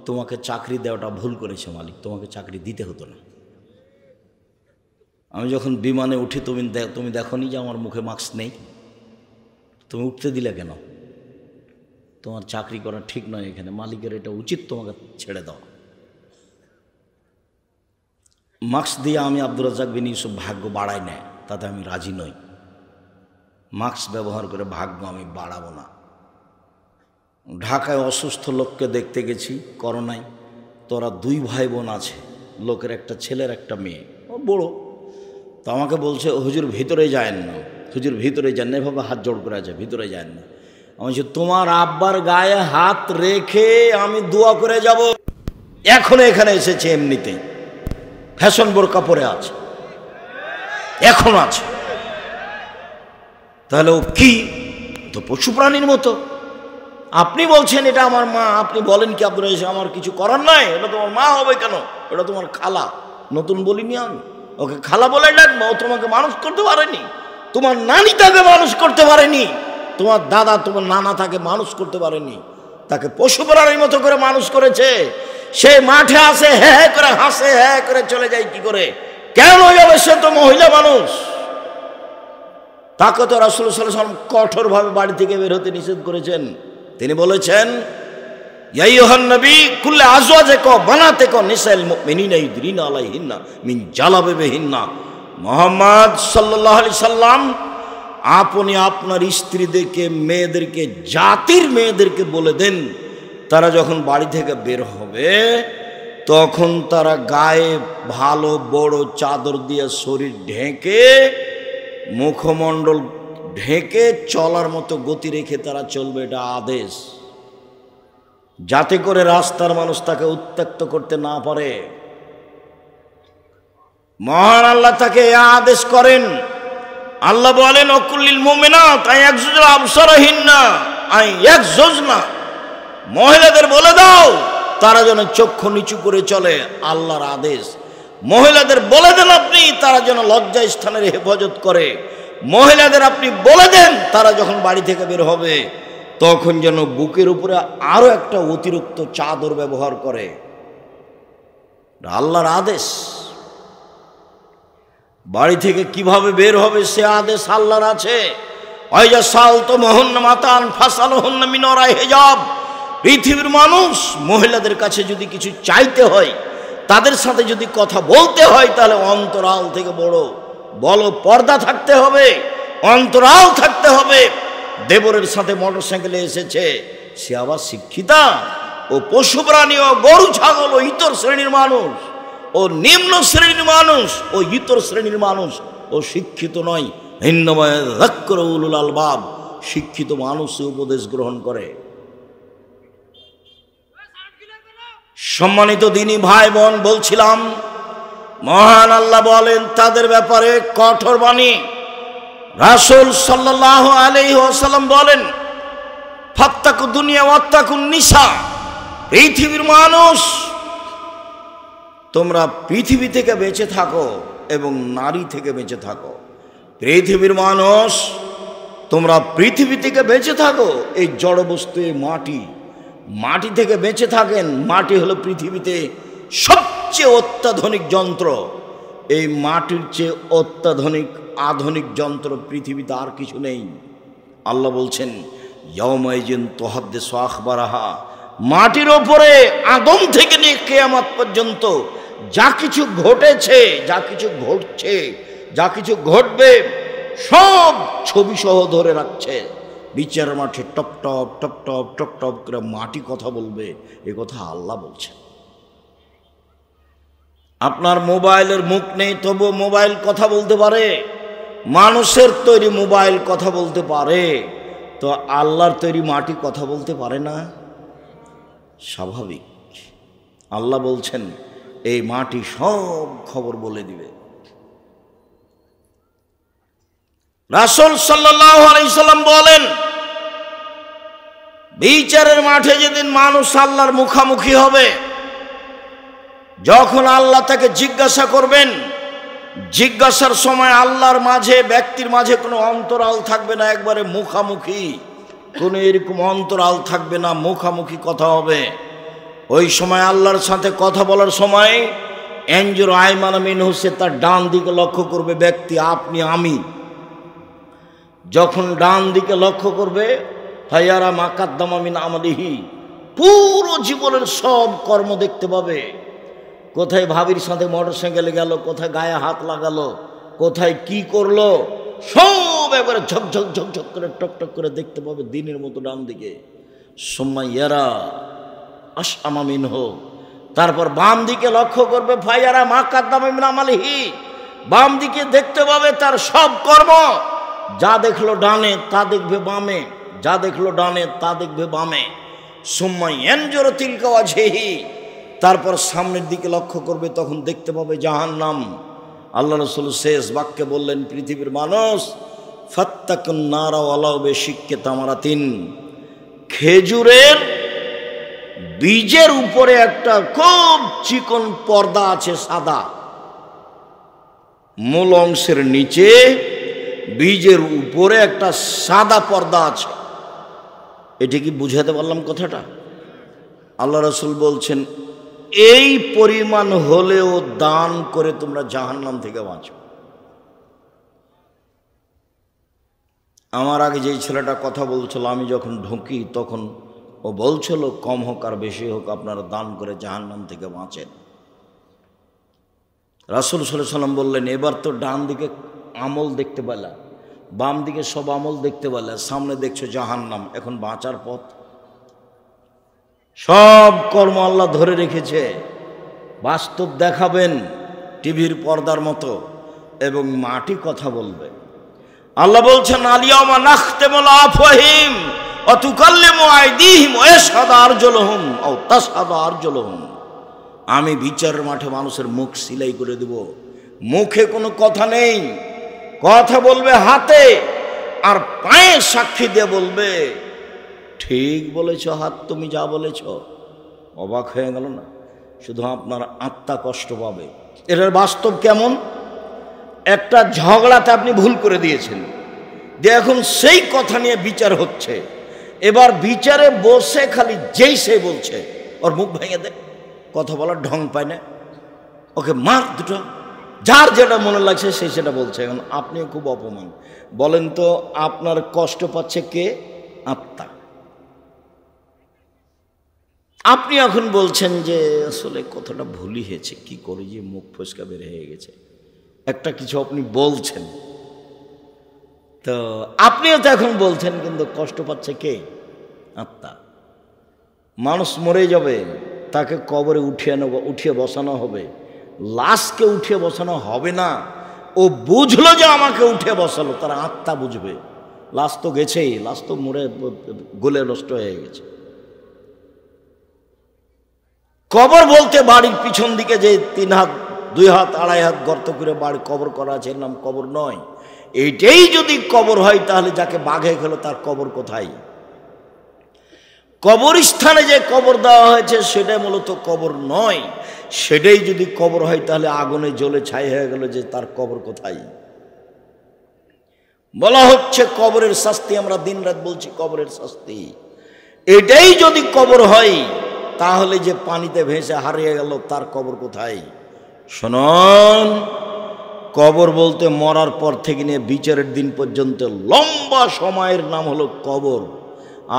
Speaker 1: তোমাকে চাকরি দেওয়াটা ভুল করেছে মালিক, তোমাকে চাকরি দিতে হতো না। আমি যখন বিমানে উঠি তুমি দেখোনি যে আমার মুখে মাস্ক নেই, তুমি উঠতে দিলে কেন? তোমার চাকরি করা ঠিক নয় এখানে, মালিকের এটা উচিত তোমাকে ছেড়ে দাও। মাস্ক দিয়ে আমি আব্দুর রাজ্জাক বিন ইউসুফ ভাগ্য বাড়াই নেয়, তাতে আমি রাজি নই। মাস্ক ব্যবহার করে ভাগ্য আমি বাড়াবো না। ঢাকায় অসুস্থ লোককে দেখতে গেছি করোনায়, তোরা 2 ভাই বোন আছে, লোকের একটা ছেলের একটা মেয়ে, ও বড়। তো আমাকে বলছে হুজুর ভিতরে যায়েন না, হুজুর ভিতরে যান না, এভাবে হাত জোড় করে আছে, ভিতরে যায়েন না। আমি বলছি তোমার আব্বার গায়ে হাত রেখে আমি দোয়া করে যাব। এখন এখানে এসেছে এমনিতেই, ফ্যাশন বোরকা পরে আছে, এখন আছে। তাহলে ও কি? তো পশু প্রাণীর মতো। আপনি বলছেন এটা আমার মা, আপনি বলেন কি আব্দুল রাজ্জাক আমার কিছু করার নাই, এটা তোমার মা হবে কেন? এটা তোমার খালা। নতুন বলিনি আমি, ওকে খালা বলে ডাকবো। ও তোমাকে মানুষ করতে পারেনি, তোমার নানি তাকে মানুষ করতে পারেনি, তোমার দাদা তোমার নানা তাকে মানুষ করতে পারেনি, তাকে পশু প্রাণীর মতো করে মানুষ করেছে। সে মাঠে আসে হ্যাঁ করে হাসে, হ্যাঁ করে চলে যায় কি করে? কেন যাবে? সে তো মহিলা মানুষ। তাকে তো রাসূল সাল্লাল্লাহু আলাইহি ওয়াসাল্লাম কঠোরভাবে বাড়ি থেকে বের হতে নিষেধ করেছেন। তিনি বলেছেন ইয়া আইয়ুহান নবী কুল্লি আজওয়াজিকা ওয়া বানাতিকা নিসাইল মুমিনিনা ইউদরিনা আলাইহিন্না মিন জালাবিবিহিন্না। মুহাম্মদ সাল্লাল্লাহু আলাইহি সাল্লাম আপনি আপনার স্ত্রীদেরকে, মেয়েদেরকে, জাতির মেয়েদেরকে বলে দেন তারা যখন বাড়ি থেকে বের হবে তখন তারা গায়ে ভালো বড় চাদর দিয়ে শরীর ঢেকে, মুখমণ্ডল ঢেকে চলার মতো গতি রেখে তারা চলবে, এটা আদেশ, যাতে করে রাস্তার মানুষ তাকে উত্ত্যক্ত করতে না পারে। মহান আল্লাহ তাকে আদেশ করেন। আল্লাহ বলেন অকুল্লিল মুমিনাত আয়াগযুজনা আবসারহিন্না আয়াগযুজনা, মহিলাদের বলে দাও তারা যেন চক্ষু নিচু করে চলে, আল্লাহর আদেশ। মহিলাদের বলে দেন আপনি তারা যেন লজ্জা স্থানের হেফাজত করে। মহিলাদের আপনি বলে দেন তারা যখন বাড়ি থেকে বের হবে তখন যেন বুকের উপরে আরো একটা অতিরিক্ত চাদর ব্যবহার করে, আল্লাহর আদেশ। বাড়ি থেকে কিভাবে বের হবে সে আদেশ আল্লাহর আছে। ওয়াইজা সালতুমুহুন্না মাতান ফাসালুহুন্না মিন ওয়ারাই হিজাব। পৃথিবীর মানুষ মহিলাদের কাছে যদি কিছু চাইতে হয়, তাদের সাথে যদি কথা বলতে হয়, তাহলে অন্তরাল থেকে বলো পর্দা থাকতে হবে, অন্তরাল থাকতে হবে। দেবরের সাথে মোটরসাইকেলে এসেছে, সে আবার শিক্ষিতা, ও পশু প্রাণী, ও গরু ছাগল, ও ইতর শ্রেণীর মানুষ, ও নিম্ন শ্রেণীর মানুষ, ও ইতর শ্রেণীর মানুষ, ও শিক্ষিত নয়। ইন্নামা যাক্কারু উলুল আলবাব, শিক্ষিত মানুষ উপদেশ গ্রহণ করে। সম্মানিত দিনী ভাই বোন, বলছিলাম মহান আল্লাহ বলেন তাদের ব্যাপারে কঠোর বাণী। রাসূল সাল্লাল্লাহু আলাইহি ওয়াসাল্লাম বলেন ফাত্তাকু দুনিয়া ওয়াত্তাকুন নিসা, পৃথিবীর মানুষ তোমরা পৃথিবী থেকে বেঁচে থাকো এবং নারী থেকে বেঁচে থাকো। পৃথিবীর মানুষ তোমরা পৃথিবী থেকে বেঁচে থাকো, এই জড় বস্তু মাটি থেকে বেঁচে থাকেন। মাটি হলো পৃথিবীতে সবচেয়ে অত্যাধুনিক যন্ত্র। এই মাটির চেয়ে অত্যাধুনিক আধুনিক যন্ত্র পৃথিবীতে আর কিছু নেই। আল্লাহ বলছেন ইয়াউমাইজিন তুহাদ্দিসু আখবারাহা মাটির ওপরে আদম থেকে নিয়ে কিয়ামত পর্যন্ত যা কিছু ঘটেছে, যা কিছু ঘটছে, যা কিছু ঘটবে সব ছবি সহ ধরে রাখছে। বিচার মাঠে top top top top top top করে মাটি কথা বলবে, এ কথা আল্লাহ বলছে। আপনার মোবাইলের মুখ নেই, তবু মোবাইল কথা বলতে পারে। মানুষের তৈরি মোবাইল কথা বলতে পারে, তো আল্লাহর তৈরি মাটি কথা বলতে পারে না? স্বাভাবিক। আল্লাহ বলছেন এই মাটি সব খবর বলে দিবে। রাসূল সাল্লাল্লাহু আলাইহি সাল্লাম বলেন, বিচারের মাঠে যেদিন মানুষ আল্লাহর মুখামুখি হবে, যখন আল্লাহ তাকে জিজ্ঞাসা করবেন, জিজ্ঞাসার সময় আল্লাহর মাঝে, ব্যক্তির মাঝে কোনো অন্তরাল থাকবে না, একবারে মুখামুখি, কোনো এরকম অন্তরাল থাকবে না, মুখামুখি কথা হবে। ওই সময় আল্লাহর সাথে কথা বলার সময় এনজুর আইমান মিনহু, সে তার ডান দিকে লক্ষ্য করবে ব্যক্তি, আপনি আমি। যখন ডান দিকে লক্ষ্য করবে, ফায়ারা মা কাদ্দামা মিন আমালিহি, পুরো জীবনের সব কর্ম দেখতে পাবে। কোথায় ভাবির সাথে মোটরসাইকেলে গেল, কোথায় গায়ে হাত লাগালো, কোথায় কি করলো, সব একবারে ঝকঝক ঝকঝক করে টকটক করে দেখতে পাবে দিনের মতো ডান দিকে। সুম্মাইয়ারা আশআমা মিনহু, তারপর বাম দিকে লক্ষ্য করবে, ফায়ারা মা কাদ্দামা মিন আমালিহি, বাম দিকে দেখতে পাবে তার সব কর্ম। যা দেখলো ডানে তা দেখবে বামে, যা দেখলো ডানে তা দেখবে বামে। সুম্মা ইয়ানজুরু তিলকা ওয়াজহিহি, তারপর সামনের দিকে লক্ষ্য করবে, তখন দেখতে পাবে জাহান্নাম। আল্লাহ রাসূল শেষ বাক্যে বললেন, পৃথিবীর মানুষ, ফাত্তাকুন নারা ওয়ালাউ বিশিক্কি তামারাতিন, খেজুরের বীজের উপরে একটা খুব চিকন পর্দা আছে সাদা, মূল অংশের নিচে বীজের উপরে একটা সাদা পর্দা আছে। এটা কি বুঝাতে পারলাম কথাটা? আল্লাহ রাসূল বলছেন, এই পরিমাণ হলেও দান করে তোমরা জাহান্নাম থেকে বাঁচো। আমার আগে যেই ছেলেটা কথা বলছিল, আমি যখন ঢুকি তখন ও বলছিল, কম হোক আর বেশি হোক আপনারা দান করে জাহান্নাম থেকে বাঁচেন। রাসূল সাল্লাল্লাহু আলাইহি ওয়াসাল্লাম বললেন, এবার তো ডান দিকে আমল দেখতে পেলা, বাম দিকে সব আমল দেখতে পেলা, সামনে দেখছো জাহান্নাম, এখন বাঁচার পথ। সব কর্ম আল্লাহ ধরে রেখেছে, বাস্তব দেখাবেন টিভির পর্দার মতো, এবং মাটি কথা বলবে। আল্লাহ বলছেন, আলিয়াউমা নাখতিমু আলা আফওয়াহিহিম ওয়া তুকাল্লিমু আইদিহিম ওয়া ইয়াশহাদু আরজুলুহুম আও তাশহাদু আরজুলুহুম। আমি বিচারের মাঠে মানুষের মুখ সিলাই করে দেব, মুখে কোনো কথা নেই, কথা বলবে হাতে, আর পায়ে সাক্ষী দিয়ে বলবে, ঠিক বলেছ হাত, তুমি যা বলেছ। অবাক হয়ে গেল না? শুধু আপনার আত্মা কষ্ট পাবে। এটার বাস্তব কেমন? একটা ঝগড়াতে আপনি ভুল করে দিয়েছেন, যে এখন সেই কথা নিয়ে বিচার হচ্ছে। এবার বিচারে বসে খালি যেই সে বলছে, ওর মুখ ভেঙে দে, কথা বলার ঢং পায় না, ওকে মার দুটো, যার যেটা মনে লাগছে সে সেটা বলছে। এখন আপনিও খুব অপমান। বলেন তো, আপনার কষ্ট পাচ্ছে কে? আত্মা। আপনি এখন বলছেন যে আসলে কথাটা ভুলই হয়েছে, কি করি যে মুখ ফসকা বের হয়ে গেছে, একটা কিছু আপনি বলছেন, তো আপনিও তো এখন বলছেন, কিন্তু কষ্ট পাচ্ছে কে? আত্মা। মানুষ মরে যাবে, তাকে কবরে উঠিয়ে বসানো হবে, লাশকে উঠিয়ে বসানো হবে না। ও বুঝলো যে আমাকে উঠিয়ে বসালো, তার আত্মা বুঝবে। লাশ তো গেছেই, লাশ তো মরে গলে নষ্ট হয়ে গেছে। কবর বলতে বাড়ির পিছন দিকে যে 3 হাত 2 হাত 2.5 হাত গর্ত করে বাড়ি কবর করা আছে, এর নাম কবর নয়। এইটাই যদি কবর হয়, তাহলে যাকে বাঘে খেলো তার কবর কোথায়? কবরস্থানে যে কবর দেওয়া হয়েছে সেটাই মূলত কবর নয়। সেটাই যদি কবর হয়, তাহলে আগুনে জ্বলে ছাই হয়ে গেল, যে তার কবর কোথায়? বলা হচ্ছে কবরের শাস্তি, আমরা দিন রাত বলছি কবরের শাস্তি। এটাই যদি কবর হয়, তাহলে যে পানিতে ভেসে হারিয়ে গেল তার কবর কোথায়? শুনুন, কবর বলতে মরার পর থেকে নিয়ে বিচারের দিন পর্যন্ত লম্বা সময়ের নাম হলো কবর।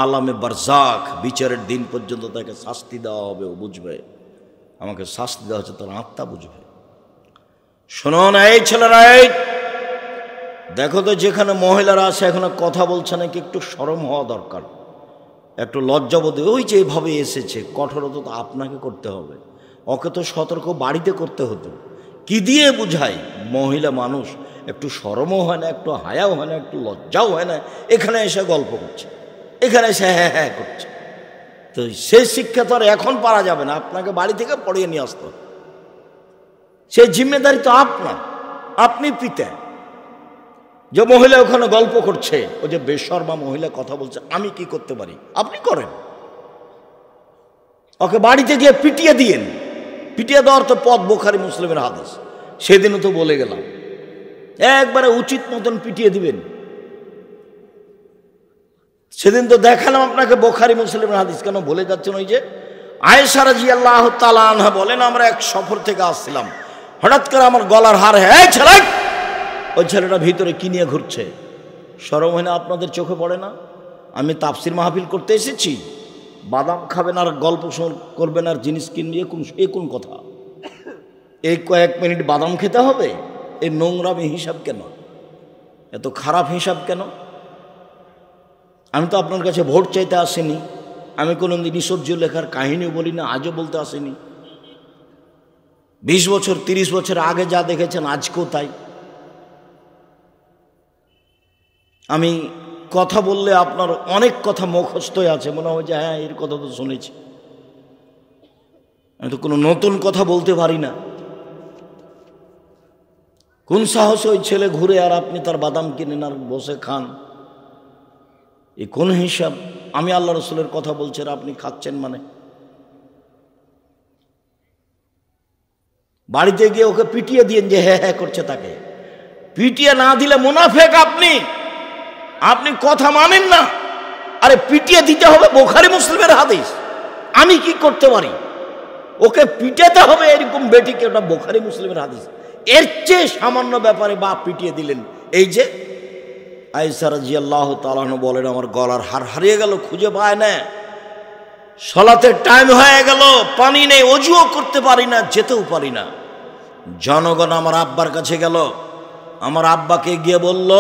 Speaker 1: আলামে বারজাখ, বিচারের দিন পর্যন্ত তাকে শাস্তি দেওয়া হবে, ও বুঝবে আমাকে শাস্তি দেওয়া হচ্ছে, তার আত্মা বুঝবে। শুনুন এই ছেলেরা, এই দেখো তো যেখানে মহিলারা আছে এখানে কথা বলছে নাকি, একটু শরম হওয়া দরকার, একটু লজ্জাবোধ। ওই যে এভাবে এসেছে, কঠোরতা তো আপনাকে করতে হবে, ওকে তো সতর্ক বাড়িতে করতে হতো। কি দিয়ে বুঝাই? মহিলা মানুষ, একটু শরমও হয় না, একটু হায়াও হয় না, একটু লজ্জাও হয় না, এখানে এসে গল্প করছে, এখানে এসে হ্যাঁ হ্যাঁ করছে। তো সেই শিক্ষা তো আর এখন পারা যাবে না, আপনাকে বাড়ি থেকে পড়িয়ে নিয়ে আসতে হবে। সেই জিম্মেদারি তো আপনার, আপনি পিতা। যে মহিলা ওখানে গল্প করছে, ও যে বেশরমা মহিলা কথা বলছে, আমি কি করতে পারি? আপনি করেন, ওকে বাড়িতে গিয়ে পিটিয়ে দিয়েন। পিটিয়ে দেওয়ার তো পথ বুখারী মুসলিমের হাদিস, সেদিনও তো বলে গেলাম, একবারে উচিত মতন পিটিয়ে দিবেন। সেদিন তো দেখালাম আপনাকে বুখারী মুসলিমের হাদিস, কেন ভুলে যাচ্ছেন? ওই যে আয়েশা রাদিয়াল্লাহু তাআলা আনহা বলেন, আমরা এক সফর থেকে আসছিলাম, হঠাৎ করে আমার গলার হার, হ্যাঁ ছেলে, ওই ছেলেটা ভিতরে কি নিয়ে ঘুরছে? শরম হয় না আপনাদের? চোখে পড়ে না? আমি তাফসির মাহফিল করতে এসেছি, বাদাম খাবেন আর গল্প করবেন আর জিনিস কিনবে, এ কোন কথা? এই কয়েক মিনিট বাদাম খেতে হবে? এই নোংরামি হিসাব কেন? এত খারাপ হিসাব কেন? আমি তো আপনার কাছে ভোট চাইতে আসিনি, আমি কোনো নিঃসহ্য লেখার কাহিনীও বলি না, আজও বলতে আসিনি। 20 বছর 30 বছর আগে যা দেখেছেন আজকেও তাই। আমি কথা বললে আপনার অনেক কথা মুখস্থই আছে, মনে হয় যে হ্যাঁ এর কথা তো শুনেছি। আমি তো কোনো নতুন কথা বলতে পারি না। কোন সাহস ওই ছেলে ঘুরে আর আপনি তার বাদাম কিনেন আর বসে খান? এই কোন হিসাব? আমি আল্লাহ রসুলের কথা বলছি আর আপনি খাচ্ছেন মানে? বাড়িতে গিয়ে ওকে পিটিয়ে দিয়েন যে হ্যাঁ হ্যাঁ করছে, তাকে পিটিয়ে না দিলে মুনাফেক আপনি, আপনি কথা মানেন না। আরে পিটিয়ে দিতে হবে, বুখারী মুসলিমের হাদিস। আমি কি করতে পারি? ওকে পিটাতে হবে এরকম বেটিকে, ওটা বুখারী মুসলিমের হাদিস। এর চেয়ে সামান্য ব্যাপারে বাপ পিটিয়ে দিলেন। এই যে আয়েশা রাদিয়াল্লাহু তাআলা বলেন, আমার গলার হার হারিয়ে গেল, খুঁজে পায় না, সালাতের টাইম হয়ে গেল, পানি নেই, অজুও করতে পারি না, যেতেও পারি না। জনগণ আমার আব্বার কাছে গেল, আমার আব্বাকে গিয়ে বলল,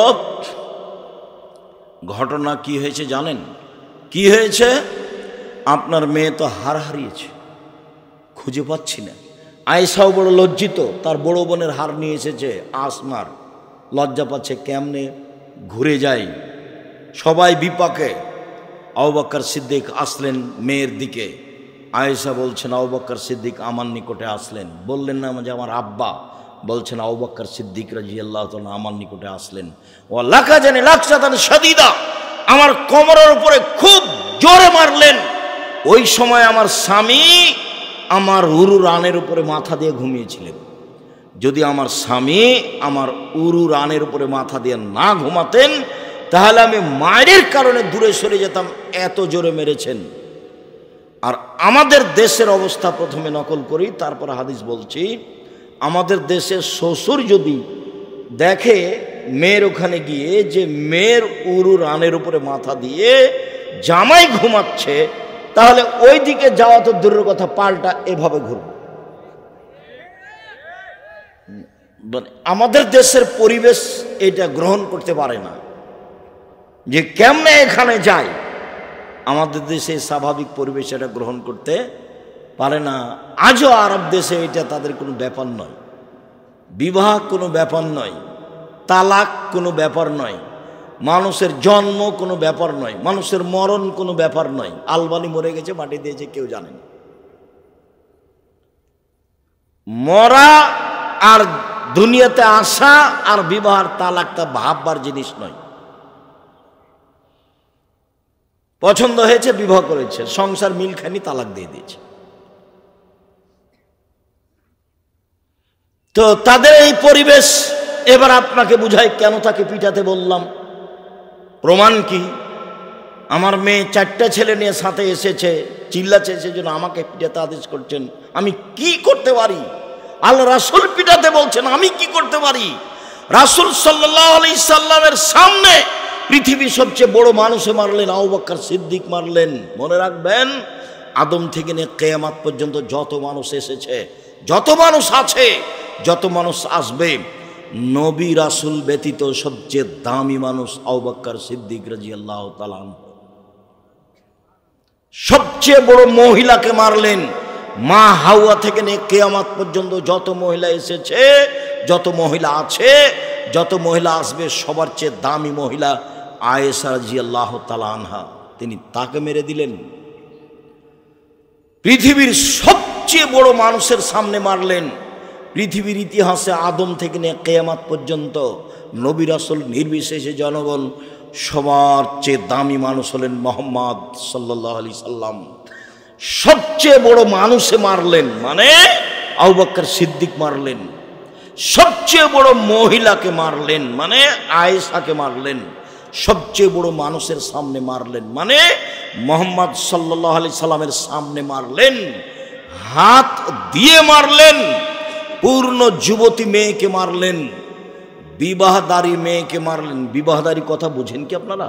Speaker 1: ঘটনা কি হয়েছে জানেন? কি হয়েছে? আপনার মেয়ে তো হার হারিয়েছে, খুঁজে পাচ্ছি না। আয়েশাও বড় লজ্জিত, তার বড় বোনের হার নিয়ে এসেছে, আসমার লজ্জা পাচ্ছে, কেমনে ঘুরে যায়। সবাই বিপাকে। আবু বকর সিদ্দিক আসলেন মেয়ের দিকে। আয়েশা বলছেন, আবু বকর সিদ্দিক আমার নিকটে আসলেন। বললেন না যে আমার আব্বা, বলছেন আবু বকর সিদ্দিক রাদিয়াল্লাহু তাআলা আমার নিকটে আসলেন। ওয়া লাকা জানি লাকসাতান শাদীদা, আমার কোমরের উপরে খুব জোরে মারলেন। ওই সময় আমার স্বামী আমার উরু রানের উপরে মাথা দিয়ে ঘুমিয়েছিলেন। যদি আমার স্বামী আমার উরু রানের উপরে মাথা দিয়ে না ঘুমাতেন, তাহলে আমি মায়ের কারণে দূরে সরে যেতাম, এত জোরে মেরেছেন। আর আমাদের দেশের অবস্থা প্রথমে নকল করি, তারপর হাদিস বলছি। আমাদের দেশের শ্বশুর যদি দেখে মেয়ের ওখানে গিয়ে যে মেয়ের উরু রানের উপরে মাথা দিয়ে জামাই ঘুমাচ্ছে, তাহলে ওই দিকে যাওয়া তো দূরের কথা, পাল্টা এভাবে ঘুরবে। আমাদের দেশের পরিবেশ এটা গ্রহণ করতে পারে না যে কেমনে এখানে যায়। আমাদের দেশে স্বাভাবিক পরিবেশ এটা গ্রহণ করতে পারে না। আজও আরব দেশে এটা তাদের কোনো ব্যাপার নয়, বিবাহ কোনো ব্যাপার নয়, তালাক কোনো ব্যাপার নয়, মানুষের জন্ম কোনো ব্যাপার নয়, মানুষের মরণ কোনো ব্যাপার নয়। আলবানি মরে গেছে, মাটি দিয়েছে, কেউ জানে না। মরা আর দুনিয়াতে আসা আর বিবাহ তালাকটা ভাববার জিনিস নয়। পছন্দ হয়েছে, বিবাহ করেছে, সংসার মিল খানি, তালাক দিয়ে দিয়েছে। তো তাদের এই পরিবেশ। এবার আপনাকে বুঝাই কেন তাকে পিটাতে বললাম। প্রমাণ কি? আমার মেয়ে 4টা ছেলে নিয়ে সাথে এসেছে, চিল্লাচ্ছে, সেজন্য আমাকে পিটাতে আদেশ করছেন। আমি কি করতে পারি? আল্লাহ রাসূল পিটাতে বলছেন, আমি কি করতে পারি? রাসূল সাল্লাল্লাহু আলাইহি সাল্লামের সামনে পৃথিবীর সবচেয়ে বড় মানুষে মারলেন, আবু বকর সিদ্দিক মারলেন। মনে রাখবেন, আদম থেকে নিয়ে কিয়ামত পর্যন্ত যত মানুষ এসেছে, যত মানুষ আছে, যত মানুষ আসবে, নবী রাসূল ব্যতীত সবচেয়ে দামি মানুষ আবু বকর সিদ্দিক রাদিয়াল্লাহু তাআলা। সবচেয়ে বড় মহিলাকে মারলেন। মা হাওয়া থেকে নিয়ে কিয়ামত পর্যন্ত যত মহিলা এসেছে, যত মহিলা আছে, যত মহিলা আসবে, সবার চেয়ে দামি মহিলা আয়েশা রাদিয়াল্লাহু তাআলা আনহা, তিনি তাকে মেরে দিলেন। পৃথিবীর সবচেয়ে বড় মানুষের সামনে মারলেন। পৃথিবীর ইতিহাসে আদম থেকে নিয়ে কিয়ামত পর্যন্ত নবী রাসূল নির্বিশেষে জনগণ সবার চেয়ে দামি মানুষ হলেন মুহাম্মদ সাল্লাল্লাহু আলাইহি সাল্লাম। সবচেয়ে বড় মানুষে মারলেন মানে আবু বকর সিদ্দিক মারলেন। সবচেয়ে বড় মহিলাকে মারলেন মানে আয়েশাকে মারলেন। সবচেয়ে বড় মানুষের সামনে মারলেন মানে মুহাম্মদ সাল্লাল্লাহু আলাইহি সাল্লামের সামনে মারলেন। হাত দিয়ে মারলেন। পূর্ণ যুবতী মেয়েকে মারলেন। বিবাহদারী মেয়েকে মারলেন। বিবাহদারী কথা বুঝেন কি আপনারা?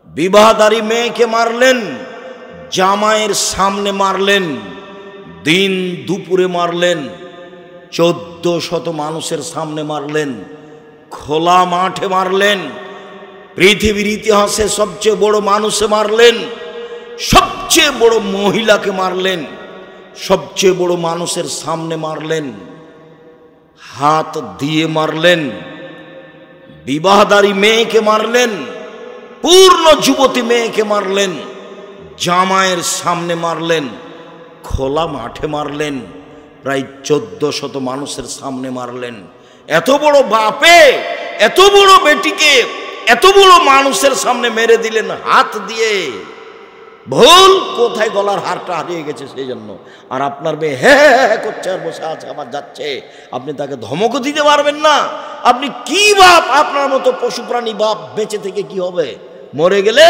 Speaker 1: বিবাহদারী মেয়েকে মারলেন। জামাইয়ের সামনে মারলেন। দিন দুপুরে মারলেন। 1400 মানুষের সামনে মারলেন। খোলা মাঠে মারলেন। পৃথিবীর ইতিহাসে সবচেয়ে বড় মানুষে মারলেন। সবচেয়ে বড় মহিলাকে মারলেন। সবচেয়ে বড় মানুষের সামনে মারলেন। হাত দিয়ে মারলেন। বিবাহদারী মেয়েকে মারলেন। পূর্ণ যুবতী মেয়েকে মারলেন। জামাইয়ের সামনে মারলেন। খোলা মাঠে মারলেন। প্রায় 1400 মানুষের সামনে মারলেন। এত বড় বাপে এত বড় বেটিকে এত বড় মানুষের সামনে মেরে দিলেন হাত দিয়ে। ভুল কোথায়? গলার হারটা হারিয়ে গেছে সেই জন্য। আর আপনার মেয়ে হ্যাঁ করছে আর বসে আছে, আবার যাচ্ছে। আপনি তাকে ধমকও দিতে পারবেন না। আপনি কি বাপ? আপনার মতো পশু প্রাণী বাপ বেঁচে থেকে কি হবে? মরে গেলে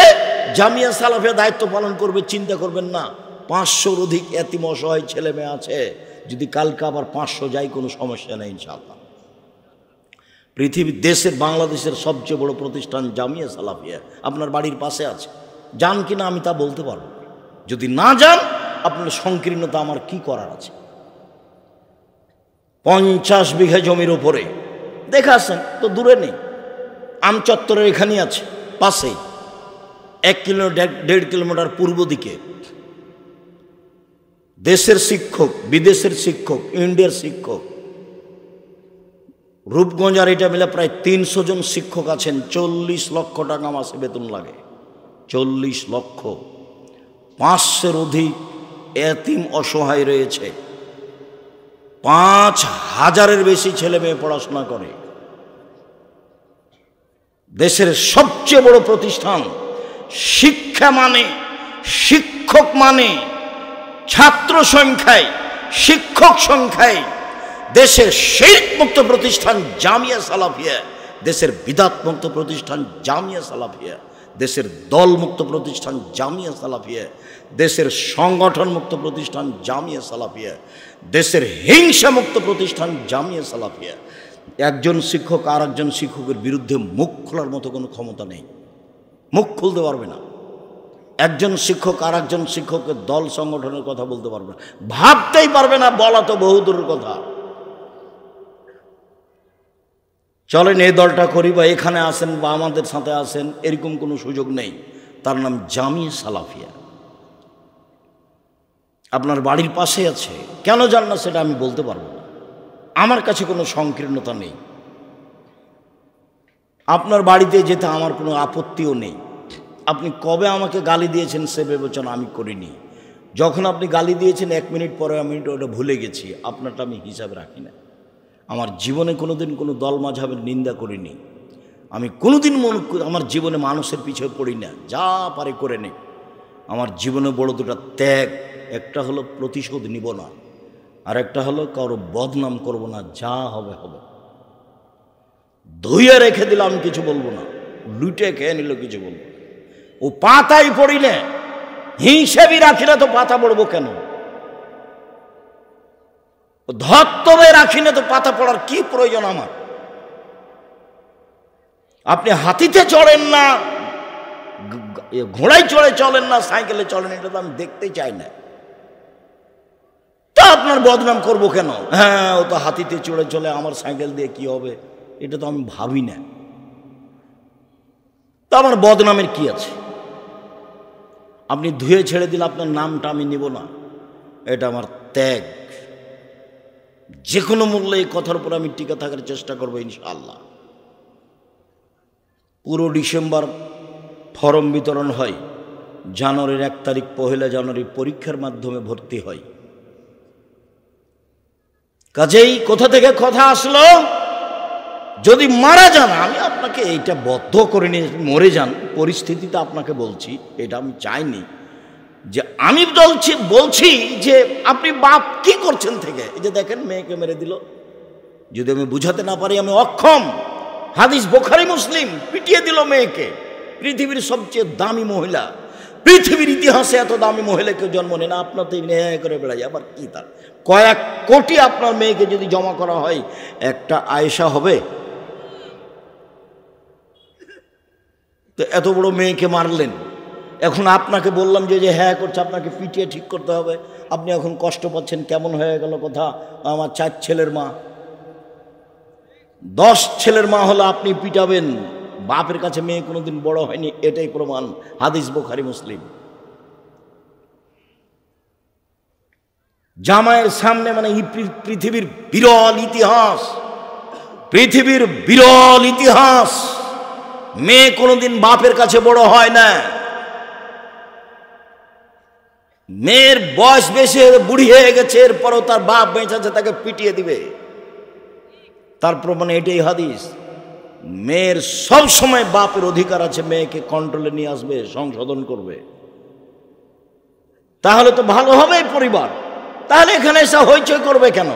Speaker 1: জামিয়া সালাফিয়া দায়িত্ব পালন করবে, চিন্তা করবেন না। 500-র অধিক এতিম অসহায় ছেলে মেয়ে আছে। যদি কালকে আবার 500 যায়, কোনো সমস্যা নেই ইনশাআল্লাহ। পৃথিবীর দেশের বাংলাদেশের সবচেয়ে বড় প্রতিষ্ঠান জামিয়া সালাফিয়া আপনার বাড়ির পাশে আছে। যান কিনা আমি তা বলতে পারবো। যদি না যান, আপনার সংকীর্ণতা আমার কি করার আছে? 50 বিঘা জমির উপরে দেখে আসেন তো, দূরে নেই। আমচত্বরের এখানেই আছে, পাশেই 1-1.5 কিলোমিটার পূর্ব দিকে। দেশের শিক্ষক, বিদেশের শিক্ষক, ইন্ডিয়ার শিক্ষক, রূপগঞ্জ আর এটা মিলে প্রায় 300 জন শিক্ষক আছেন। 40 লক্ষ টাকা মাসে বেতন লাগে। 40 লক্ষ। 500-র অধিক এতিম অসহায় রয়েছে। 5000-এর বেশি ছেলে মেয়ে পড়াশোনা করে। দেশের সবচেয়ে বড় প্রতিষ্ঠান। শিক্ষা মানে, শিক্ষক মানে, ছাত্র সংখ্যায়, শিক্ষক সংখ্যায় দেশের শিরক মুক্ত প্রতিষ্ঠান জামিয়া সালাফিয়া, দেশের বিদাত মুক্ত প্রতিষ্ঠান জামিয়া সালাফিয়া, দেশের দল মুক্ত প্রতিষ্ঠান জামিয়া সালাফিয়া, দেশের সংগঠন মুক্ত প্রতিষ্ঠান জামিয়া সালাফিয়া, দেশের হিংসা মুক্ত প্রতিষ্ঠান জামিয়া সালাফিয়া। একজন শিক্ষক আর একজন শিক্ষকের বিরুদ্ধে মুখ খোলার মতো কোনো ক্ষমতা নেই। মুখ খুলতে পারবে না। একজন শিক্ষক আর একজন শিক্ষকের দল সংগঠনের কথা বলতে পারবে না, ভাবতেই পারবে না। বলা তো বহুদূরের কথা। চলেন এই দলটা করি, বা এখানে আসেন, বা আমাদের সাথে আসেন, এরকম কোনো সুযোগ নেই। তার নাম জামিয়া সালাফিয়া। আপনার বাড়ির পাশে আছে। কেন জান না সেটা আমি বলতে পারবো না। আমার কাছে কোনো সংকীর্ণতা নেই। আপনার বাড়িতে যেতে আমার কোনো আপত্তিও নেই। আপনি কবে আমাকে গালি দিয়েছেন সে বিবেচনা আমি করিনি। যখন আপনি গালি দিয়েছেন 1 মিনিট পরে আমি ওটা ভুলে গেছি। আপনারটা আমি হিসাবে রাখি না। আমার জীবনে কোনোদিন কোনো দল মাঝহাবের নিন্দা করিনি। আমি কোনোদিন আমার জীবনে মানুষের পিছিয়ে পড়ি না। যা পারে করে নেই। আমার জীবনে বড় দুটো ত্যাগ। একটা হলো প্রতিশোধ নিব না, আর একটা হলো কারো বদনাম করব না। যা হবে হবে। ধুয়ে রেখে দিলাম, কিছু বলবো না। লুটে খেয়ে নিল, কিছু বলবো না। ও পাতাই পড়ি না, হিসেবই রাখি না, তো পাতা পড়বো কেন? ধত্তবে রাখি না, তো পাতা পড়ার কি প্রয়োজন আমার? আপনি হাতিতে চড়েন না, ঘোড়ায় চড়ে চলেন না, সাইকেলে চলেন, এটা তো আমি দেখতে চাই না। তা আপনার বদনাম করব কেন? হ্যাঁ, ও তো হাতিতে চড়ে চলে, আমার সাইকেল দিয়ে কি হবে, এটা তো আমি ভাবি না। তা আমার বদনামের কি আছে? আপনি ধুয়ে ছেড়ে দিলে আপনার নামটা আমি নিব না, এটা আমার ত্যাগ। যে কোনো মূল্যে এই কথার উপর আমি টিকে থাকার চেষ্টা করবো ইনশাআল্লাহ। পুরো ডিসেম্বর ফর্ম বিতরণ হয়, জানুয়ারির 1 তারিখ 1 জানুয়ারি পরীক্ষার মাধ্যমে ভর্তি হয়। কাজেই কোথা থেকে কথা আসলো? যদি মারা যান, আমি আপনাকে এইটা বদ্ধ করে নিয়ে মরে যান, পরিস্থিতিতে আপনাকে বলছি, এটা আমি চাইনি যে আমি বলছি যে আপনি বাপ কি করছেন থেকে। এই যে দেখেন, মেয়েকে মেরে দিল, যদি আমি বুঝাতে না পারি আমি অক্ষম। হাদিস বুখারী মুসলিম, পিটিয়ে দিল মেয়েকে। পৃথিবীর সবচেয়ে দামি মহিলা, পৃথিবীর ইতিহাসে এত দামি মহিলা কেউ জন্ম নেয় না। আপনার তো ন্যায় করে বেড়াই, আবার কি তার কয়েক কোটি আপনার মেয়েকে যদি জমা করা হয়, একটা আয়েশা হবে? তো এত বড় মেয়েকে মারলেন। এখন আপনাকে বললাম যে হ্যাঁ করছে, আপনাকে পিটিয়ে ঠিক করতে হবে। আপনি এখন কষ্ট পাচ্ছেন, কেমন হয়ে গেল কথা। আমার 4 ছেলের মা, 10 ছেলের মা হলো, আপনি পিটাবেন? বাপের কাছে মেয়ে কোনোদিন বড় হয়নি, এটাই প্রমাণ। হাদিস বুখারী মুসলিম। জামাইয়ের সামনে, মানে পৃথিবীর বিরল ইতিহাস, পৃথিবীর বিরল ইতিহাস, মেয়ে কোনোদিন বাপের কাছে বড় হয় না। মেয়ের বয়স বেশি, বুড়ি হয়ে গেছে, এরপরও তার বাপ বেঁচে আছে, তাকে পিটিয়ে দিবে। তার প্রমাণ এটাই হাদিস। মেয়ের সব সময় বাপের অধিকার আছে, মেয়েকে কন্ট্রোলে নিয়ে আসবে, সংশোধন করবে। তাহলে তো ভালো হবে পরিবার। তাহলে এখানে এসে হইচই করবে কেন?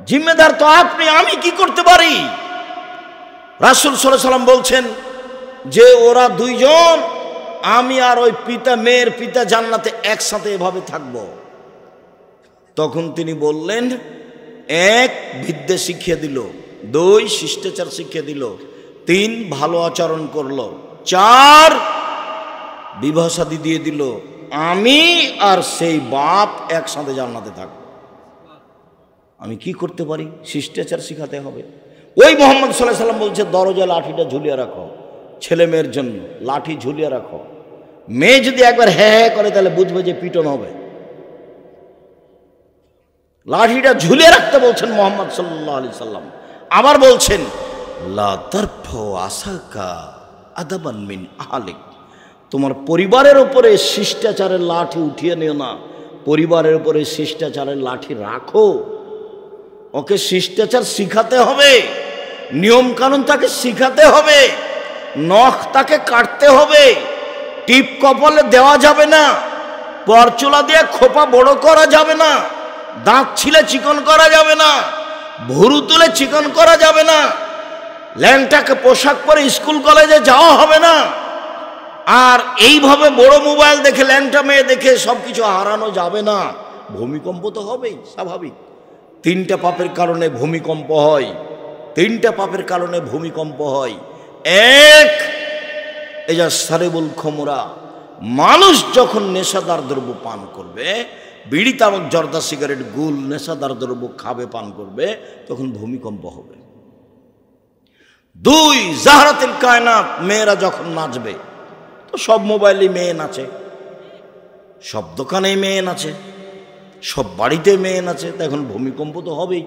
Speaker 1: জিম্মেদার তো আপনি, আমি কি করতে পারি? রাসূল সাল্লাল্লাহু আলাইহি ওয়াসাল্লাম বলছেন যে ওরা দুইজন, আমি আর ওই পিতা, মেয়ের পিতা জান্নাতে একসাথে এভাবে থাকব। তখন তিনি বললেন, 1 বিদ্যে শিখিয়ে দিল, 2 শিষ্টাচার শিখিয়ে দিল, 3 ভালো আচরণ করলো, 4 বিবাহ শাদী দিয়ে দিল। আমি আর সেই বাপ একসাথে জান্নাতে থাকব। আমি কি করতে পারি? শিষ্টাচার শিখাতে হবে। ওই মুহাম্মদ সাল্লাল্লাহু আলাইহি ওয়াসাল্লাম বলছে, দরজায় লাঠিটা ঝুলিয়ে রাখো, ছেলে মেয়ের জন্য লাঠি ঝুলিয়ে রাখো। মেয়ে যদি একবার হ্যাঁ করে, তাহলে বুঝবে যে পিটন হবে। লাঠিটা ঝুলিয়ে রাখতে বলছেন মুহাম্মদ সাল্লাল্লাহু আলাইহি ওয়াসাল্লাম। আবার বলছেন, লা তারফু আসাকা আদাবান মিন আহলিক, তোমার পরিবারের উপরে শিষ্টাচারের লাঠি উঠিয়ে নিও না, পরিবারের উপরে শিষ্টাচারের লাঠি রাখো। ওকে শিষ্টাচার শিখাতে হবে, নিয়ম কানুন তাকে শিখাতে হবে, নখ তাকে কাটতে হবে, টিপ কপালে দেওয়া যাবে না, পরচুলা দিয়ে খোপা বড় করা যাবে না, দাঁত ছিলে চিকন করা যাবে না, ভুরু তুলে চিকন করা যাবে না, ল্যাংটাকে পোশাক পরে স্কুল কলেজে যাওয়া হবে না। আর এইভাবে বড় মোবাইল দেখে, ল্যাংটা মেয়ে দেখে সবকিছু হারানো যাবে না। ভূমিকম্প তো হবেই, স্বাভাবিক। 3টা পাপের কারণে ভূমিকম্প হয়, 3টা পাপের কারণে ভূমিকম্প হয়। 1, এই যা সারেবুল খমরা, মানুষ যখন নেশাদার দ্রব্য পান করবে, বিড়ি, তামাক, জর্দা, সিগারেট, গুল, নেশাদার দ্রব্য খাবে, পান করবে, তখন ভূমিকম্প হবে। 2, জাহরাতুল কায়নাত, মেয়েরা যখন নাচবে, তো সব মোবাইলে মেয়ে নাচে, সব দোকানেই মেয়ে নাচে, সব বাড়িতে মেয়ে নাচে, তো এখন ভূমিকম্প তো হবেই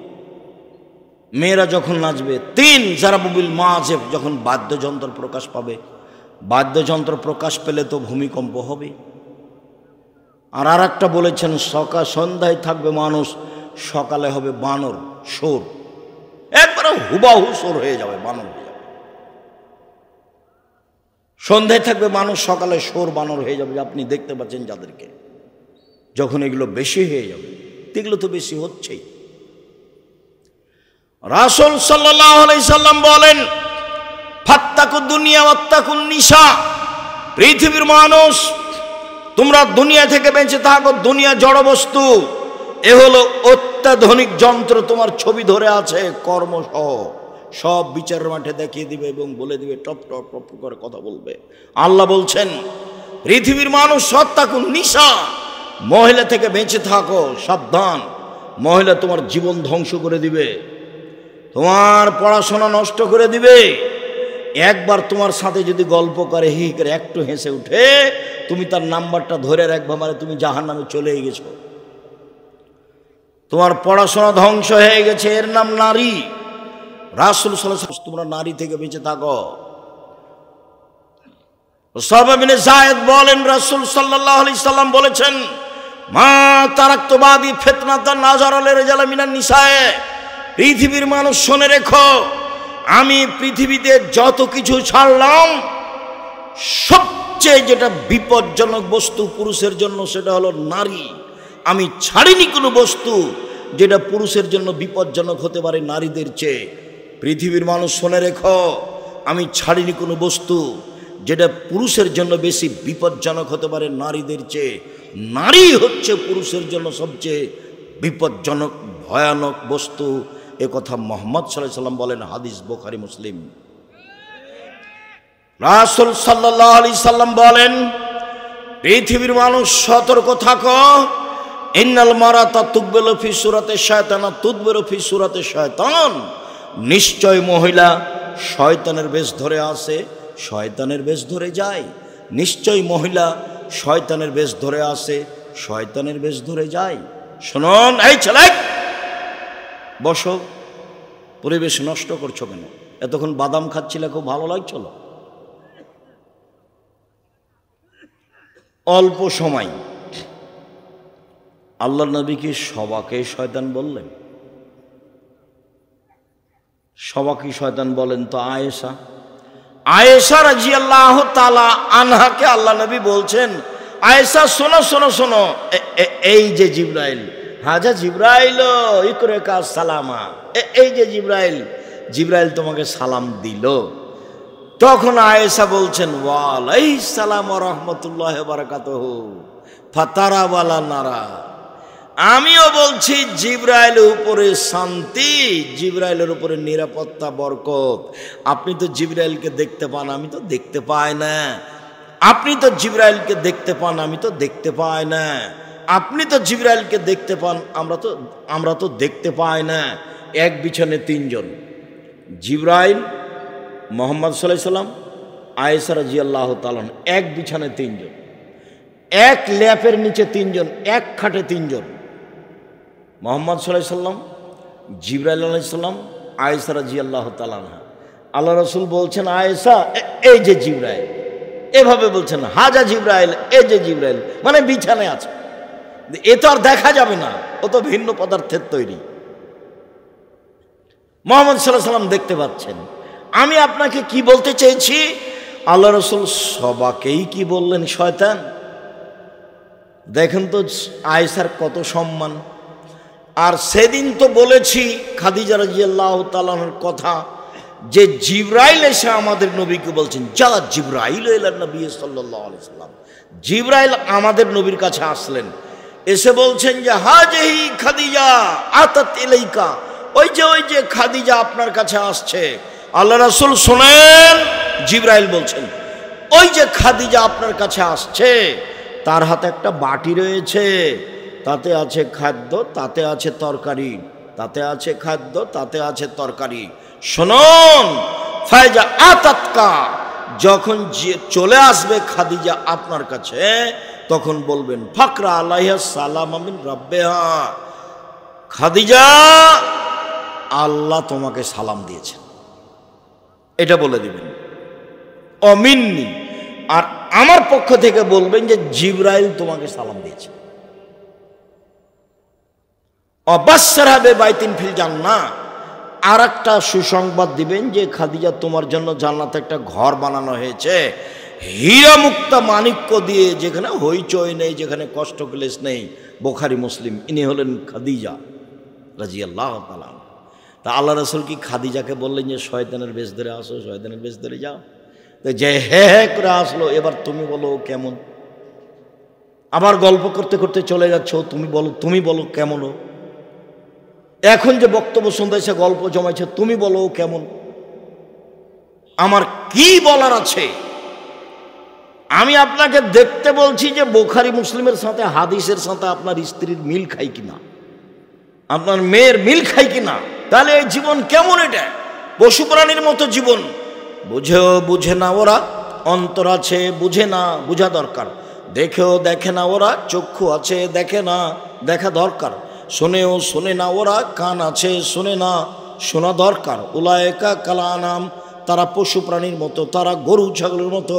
Speaker 1: মেয়েরা যখন নাচবে। 3, জারাবুবিল মাজেব, যখন বাদ্যযন্ত্র প্রকাশ পাবে, বাদ্যযন্ত্র প্রকাশ পেলে তো ভূমিকম্প হবে। আর একটা বলেছেন, সন্ধ্যায় থাকবে মানুষ, সকালে হবে বানর, সোর, একবারে হুবাহু সোর হয়ে যাবে, বানর হয়ে যাবে। সন্ধ্যায় থাকবে মানুষ, সকালে সোর বানর হয়ে যাবে। আপনি দেখতে পাচ্ছেন যাদেরকে, যখন এগুলো বেশি হয়ে যাবে, এগুলো তো বেশি হচ্ছেই। রাসূল সাল্লাল্লাহু আলাইহি সাল্লাম বলেন, ফাত্তাকুদ দুনিয়া ওয়াত্তাকুন নিসা, পৃথিবীর মানুষ, তোমরা দুনিয়া থেকে বেঁচে থাকো। দুনিয়া জড় বস্তু, এ হলো অত্যাধুনিক যন্ত্র, তোমার ছবি ধরে আছে কর্মসহ, সব বিচারের মাঠে দেখিয়ে দিবে এবং বলে দিবে, টপ টপ টপ করে কথা বলবে। আল্লাহ বলছেন পৃথিবীর মানুষ সৎ থাকুন, নিশা মহিলা থেকে বেঁচে থাকো, সাবধান, মহিলা তোমার জীবন ধ্বংস করে দিবে, তোমার পড়াশোনা নষ্ট করে দিবে। একবার তোমার সাথে যদি গল্প করে হি করে একটু হেসে উঠে, তুমি তার নাম্বারটা ধরে রাখবা, মানে তুমি জাহান্নামে চলে গেছো, তোমার পড়াশোনা ধ্বংস হয়ে গেছে। এর নাম নারী। রাসূল সাল্লাল্লাহু আলাইহি ওয়াসাল্লাম, তোমরা নারী থেকে বেঁচে থাকো। উসামা বিন যায়েদ বলেন, রাসূল সাল্লাল্লাহু আলাইহি সাল্লাম বলেছেন, মা তারাকতু বাদি ফিতনাতান নাযারা লিরিজাল মিনান নিসায়ে, পৃথিবীর মানুষ শুনে রেখো, আমি পৃথিবীতে যত কিছু ছাড়লাম সবচেয়ে যেটা বিপজ্জনক বস্তু পুরুষের জন্য সেটা হলো নারী। আমি ছাড়িনি কোনো বস্তু যেটা পুরুষের জন্য বিপজ্জনক হতে পারে নারীদের চেয়ে। পৃথিবীর মানুষ শুনে রেখো, আমি ছাড়িনি কোনো বস্তু যেটা পুরুষের জন্য বেশি বিপজ্জনক হতে পারে নারীদের চেয়ে। নারী হচ্ছে পুরুষের জন্য সবচেয়ে বিপজ্জনক ভয়ানক বস্তু। এ কথা মুহাম্মদ সাল্লাল্লাহু আলাইহি সাল্লাম বলেন, হাদিস বুখারী মুসলিম। রাসূল সাল্লাল্লাহু আলাইহি সাল্লাম বলেন, পৃথিবীর মানুষ সতর্ক থাকো, ইন্নাল মারাতা তুকবিলু ফি সূরাতি শায়তান তুদবিরু ফি সূরাতি শায়তান, নিশ্চয় মহিলা শয়তানের বেশ ধরে আসে, শয়তানের বেশ ধরে যায়। নিশ্চয় মহিলা শয়তানের বেশ ধরে আসে, শয়তানের বেশ ধরে যায়। শুনুন, এই ছেলে বসো, পরিবেশ নষ্ট করছো কেন? এতক্ষণ বাদাম খাচ্ছিলে, খুব ভালো লাগছিল। অল্প সময় আল্লাহর নবী কি সবাকে শয়তান বললেন? সবাকে শয়তান বলেন তো আয়েশা, আয়েশা রাদিয়াল্লাহু তাআলা আনহাকে আল্লাহ নবী বলছেন, আয়েশা শোনো শোনো শোনো, এই যে জিবরাইল, হাজা জিবরাইল ইকরাকা সালামা, এই যে জিবরাইল, জিবরাইল তোমাকে সালাম দিল। তখন আয়েশা বলছেন, ওয়ালাইহিস সালাম ওয়া রাহমাতুল্লাহি ওয়া বারাকাতুহু ফাতারা ওয়ালা নারা, আমিও বলছি জিবরাইলের উপরে শান্তি, জিবরাইলের উপরে নিরাপত্তা, বরকত। আপনি তো জিবরাইলকে দেখতে পান, আমি তো দেখতে পাই না। আপনি তো জিবরাইলকে দেখতে পান, আমি তো দেখতে পাই না। আপনি তো জিবরাইলকে দেখতে পান, আমরা তো দেখতে পাই না। এক বিছানে তিনজন, জিবরাইল, মুহাম্মদ সাল্লাল্লাহু আলাইহি সাল্লাম, আয়েশা রাদিয়াল্লাহু তাআলা, এক বিছানে তিনজন, এক ল্যাপের নিচে তিনজন, এক খাটে তিনজন। মুহাম্মদ সাল্লাল্লাহু আলাইহি সাল্লাম, জিবরাইল আলাইহিস সালাম, আয়েশা রাদিয়াল্লাহু তাআলা। আল্লাহ রাসূল বলছেন, আয়েশা এই যে জিবরাইল, এভাবে বলছেন, হাজা জিবরাইল, এই যে জিবরাইল, মানে বিছানায় আছে। এ তো আর দেখা যাবে না, ও তো ভিন্ন পদার্থের তৈরি। মুহাম্মদ সাল্লাল্লাহু আলাইহি সাল্লাম দেখতে পাচ্ছেন। আমি আপনাকে কি বলতে চেয়েছি, আল্লাহ রাসূল সবাকেই কি বললেন শয়তান? দেখেন তো আয়েশার কত সম্মান। আর সেদিন তো বলেছি খাদিজা রাদিয়াল্লাহু তাআলার কথা, যে জিবরাইল এসে আমাদের নবীকে বলছেন, যা জিবরাইল ইলান নবী সাল্লাল্লাহু আলাইহি সাল্লাম, জিবরাইল আমাদের নবীর কাছে আসলেন, এসে বলছেন যে হাজিহি খাদিজা আতাত ইলাইকা, ওই যে খাদিজা আপনার কাছে আসছে। আল্লাহ রাসূল শুনেন, জিবরাইল বলছেন, ওই যে খাদিজা আপনার কাছে আসছে, তার হাতে একটা বাটি রয়েছে, তাতে আছে খাদ্য, তাতে আছে তরকারি, তাতে আছে খাদ্য, তাতে আছে তরকারি। শুনুন, ফায়জা আতাতকা, যখন চলে আসবে খাদিজা আপনার কাছে, তখন বলবেন, ফাকরা আলাইহা সালাম মিন রাব্বিহা, খাদিজা আল্লাহ তোমাকে সালাম দিয়েছেন, এটা বলে দিবেন। অমিন্নি, আর আমার পক্ষ থেকে বলবেন যে জিবরাইল তোমাকে সালাম দিয়েছে। অবাসসারা বাইতিন ফিল জান্নাহ, আর একটা সুসংবাদ দিবেন যে খাদিজা তোমার জন্য জান্নাতে একটা ঘর বানানো হয়েছে, হীরা মুক্তা মাণিক্য দিয়ে, যেখানে হইচই নেই, যেখানে কষ্ট ক্লেশ নেই। বুখারী মুসলিম। ইনি হলেন খাদিজা রাদিয়াল্লাহু তাআলা। তা আল্লাহ রাসূল কি খাদিজাকে বললেন যে শয়তানের বেশ ধরে আসো, শয়তানের বেশ ধরে যাও? তো যে হে করে আসলো, এবার তুমি বলো কেমন? আবার গল্প করতে করতে চলে যাচ্ছ, তুমি বলো কেমন? এখন যে বক্তব্য শুনতে এসে গল্প জমাইছে, তুমি বলো কেমন? আমার কি বলার আছে? আমি আপনাকে দেখতে বলছি যে বুখারী মুসলিমের সাথে হাদিসের সাথে আপনার স্ত্রীর মিল খায় কিনা, আপনার মেয়ের মিল খায় কিনা। তাহলে এই জীবন কেমন? এটা পশু প্রাণীর মতো জীবন। বুঝেও বুঝে না ওরা, অন্তর আছে বুঝে না, বুঝা দরকার। দেখেও দেখে না ওরা, চক্ষু আছে দেখে না, দেখা দরকার। শোনেও শোনে না ওরা, কান আছে শোনে না, শোনা দরকার। উলায়েকা কালানাম, তারা পশু প্রাণীর মতো, তারা গরু ছাগলের মতো,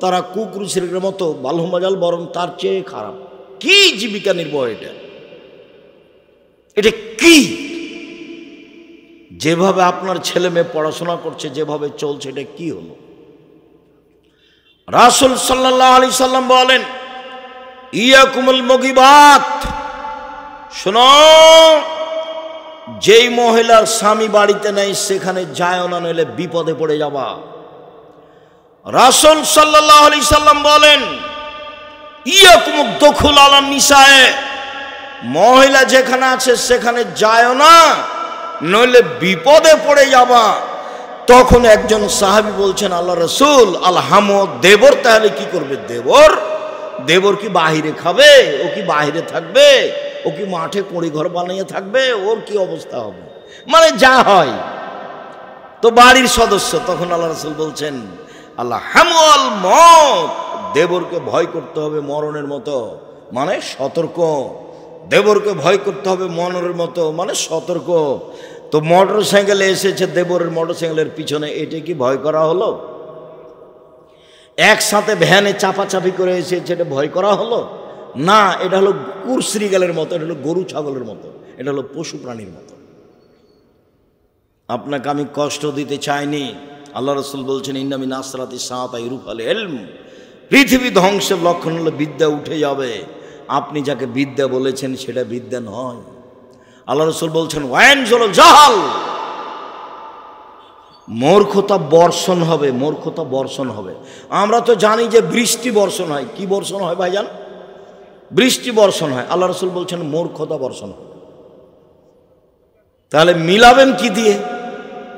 Speaker 1: তারা কুকুর ছেলের মতো, বালহমাজাল বরং তার চেয়ে খারাপ। কি জীবিকা নির্বাহ এটা? এটা কি? যেভাবে আপনার ছেলে মেয়ে পড়াশোনা করছে, যেভাবে চলছে, এটা কি হলো? রাসূল সাল্লাল্লাহু আলাইহি সাল্লাম বলেন, ইয়াকুমুল মুগিবাত, শোনো, যেই মহিলার স্বামী বাড়িতে নেই সেখানে যায় না, নইলে বিপদে পড়ে যাবা। রাসূল সাল্লাল্লাহু আলাইহি সাল্লাম বলেন, ইয়াকুমুদ দুখুল আলান নিসায়ে, মহিলা যেখানে আছে সেখানে যায় না, নইলে বিপদে পড়ে যাবা। তখন একজন সাহাবী বলছেন, আল্লাহ রাসূল, আলহামদ, দেবর তাহলে কি করবে? দেবর কি বাহিরে খাবে? ও কি বাহিরে থাকবে? ও কি মাঠে কুঁড়ি ঘর বানিয়ে থাকবে? ওর কি অবস্থা হবে? মানে যা হয় তো বাড়ির সদস্য। তখন আল্লাহ রাসূল বলছেন, আল্লাহ হামল মত, দেবরকে ভয় করতে হবে মরণের মতো, মানে সতর্ক। দেবরকে ভয় করতে হবে মরণের মতো, মানে সতর্ক। তো মোটর সাইকেলে এসেছে দেবরের মোটর সাইকেলের পিছনে, এটা কি ভয় করা হলো? একসাথে ভ্যানে চাপাচাপি করে এসেছে, এটা ভয় করা হলো না। এটা হলো কুরশ্রীগালের মতো, এটা হলো গরু ছাগলের মতো, এটা হলো পশু প্রাণীর মতো। আপনাকে আমি কষ্ট দিতে চাইনি। আল্লাহ রাসূল বলছেন, ইন্না মিন আসরাতি সাআতি ইরফাল ইলম, পৃথিবী ধ্বংসের লক্ষণ হলো বিদ্যা উঠে যাবে। আপনি যাকে বিদ্যা বলেছেন সেটা বিদ্যা নয়। আল্লাহ রাসূল বলছেন, ওয়ানজুল জাহাল, মূর্খতা বর্ষণ হবে, মূর্খতা বর্ষণ হবে। আমরা তো জানি যে বৃষ্টি বর্ষণ হয়। কি বর্ষণ হয় ভাইজান? বৃষ্টি বর্ষণ হয়। আল্লাহ রাসূল বলছেন মূর্খতা বর্ষণ হবে। তাহলে মিলাবেন কি দিয়ে?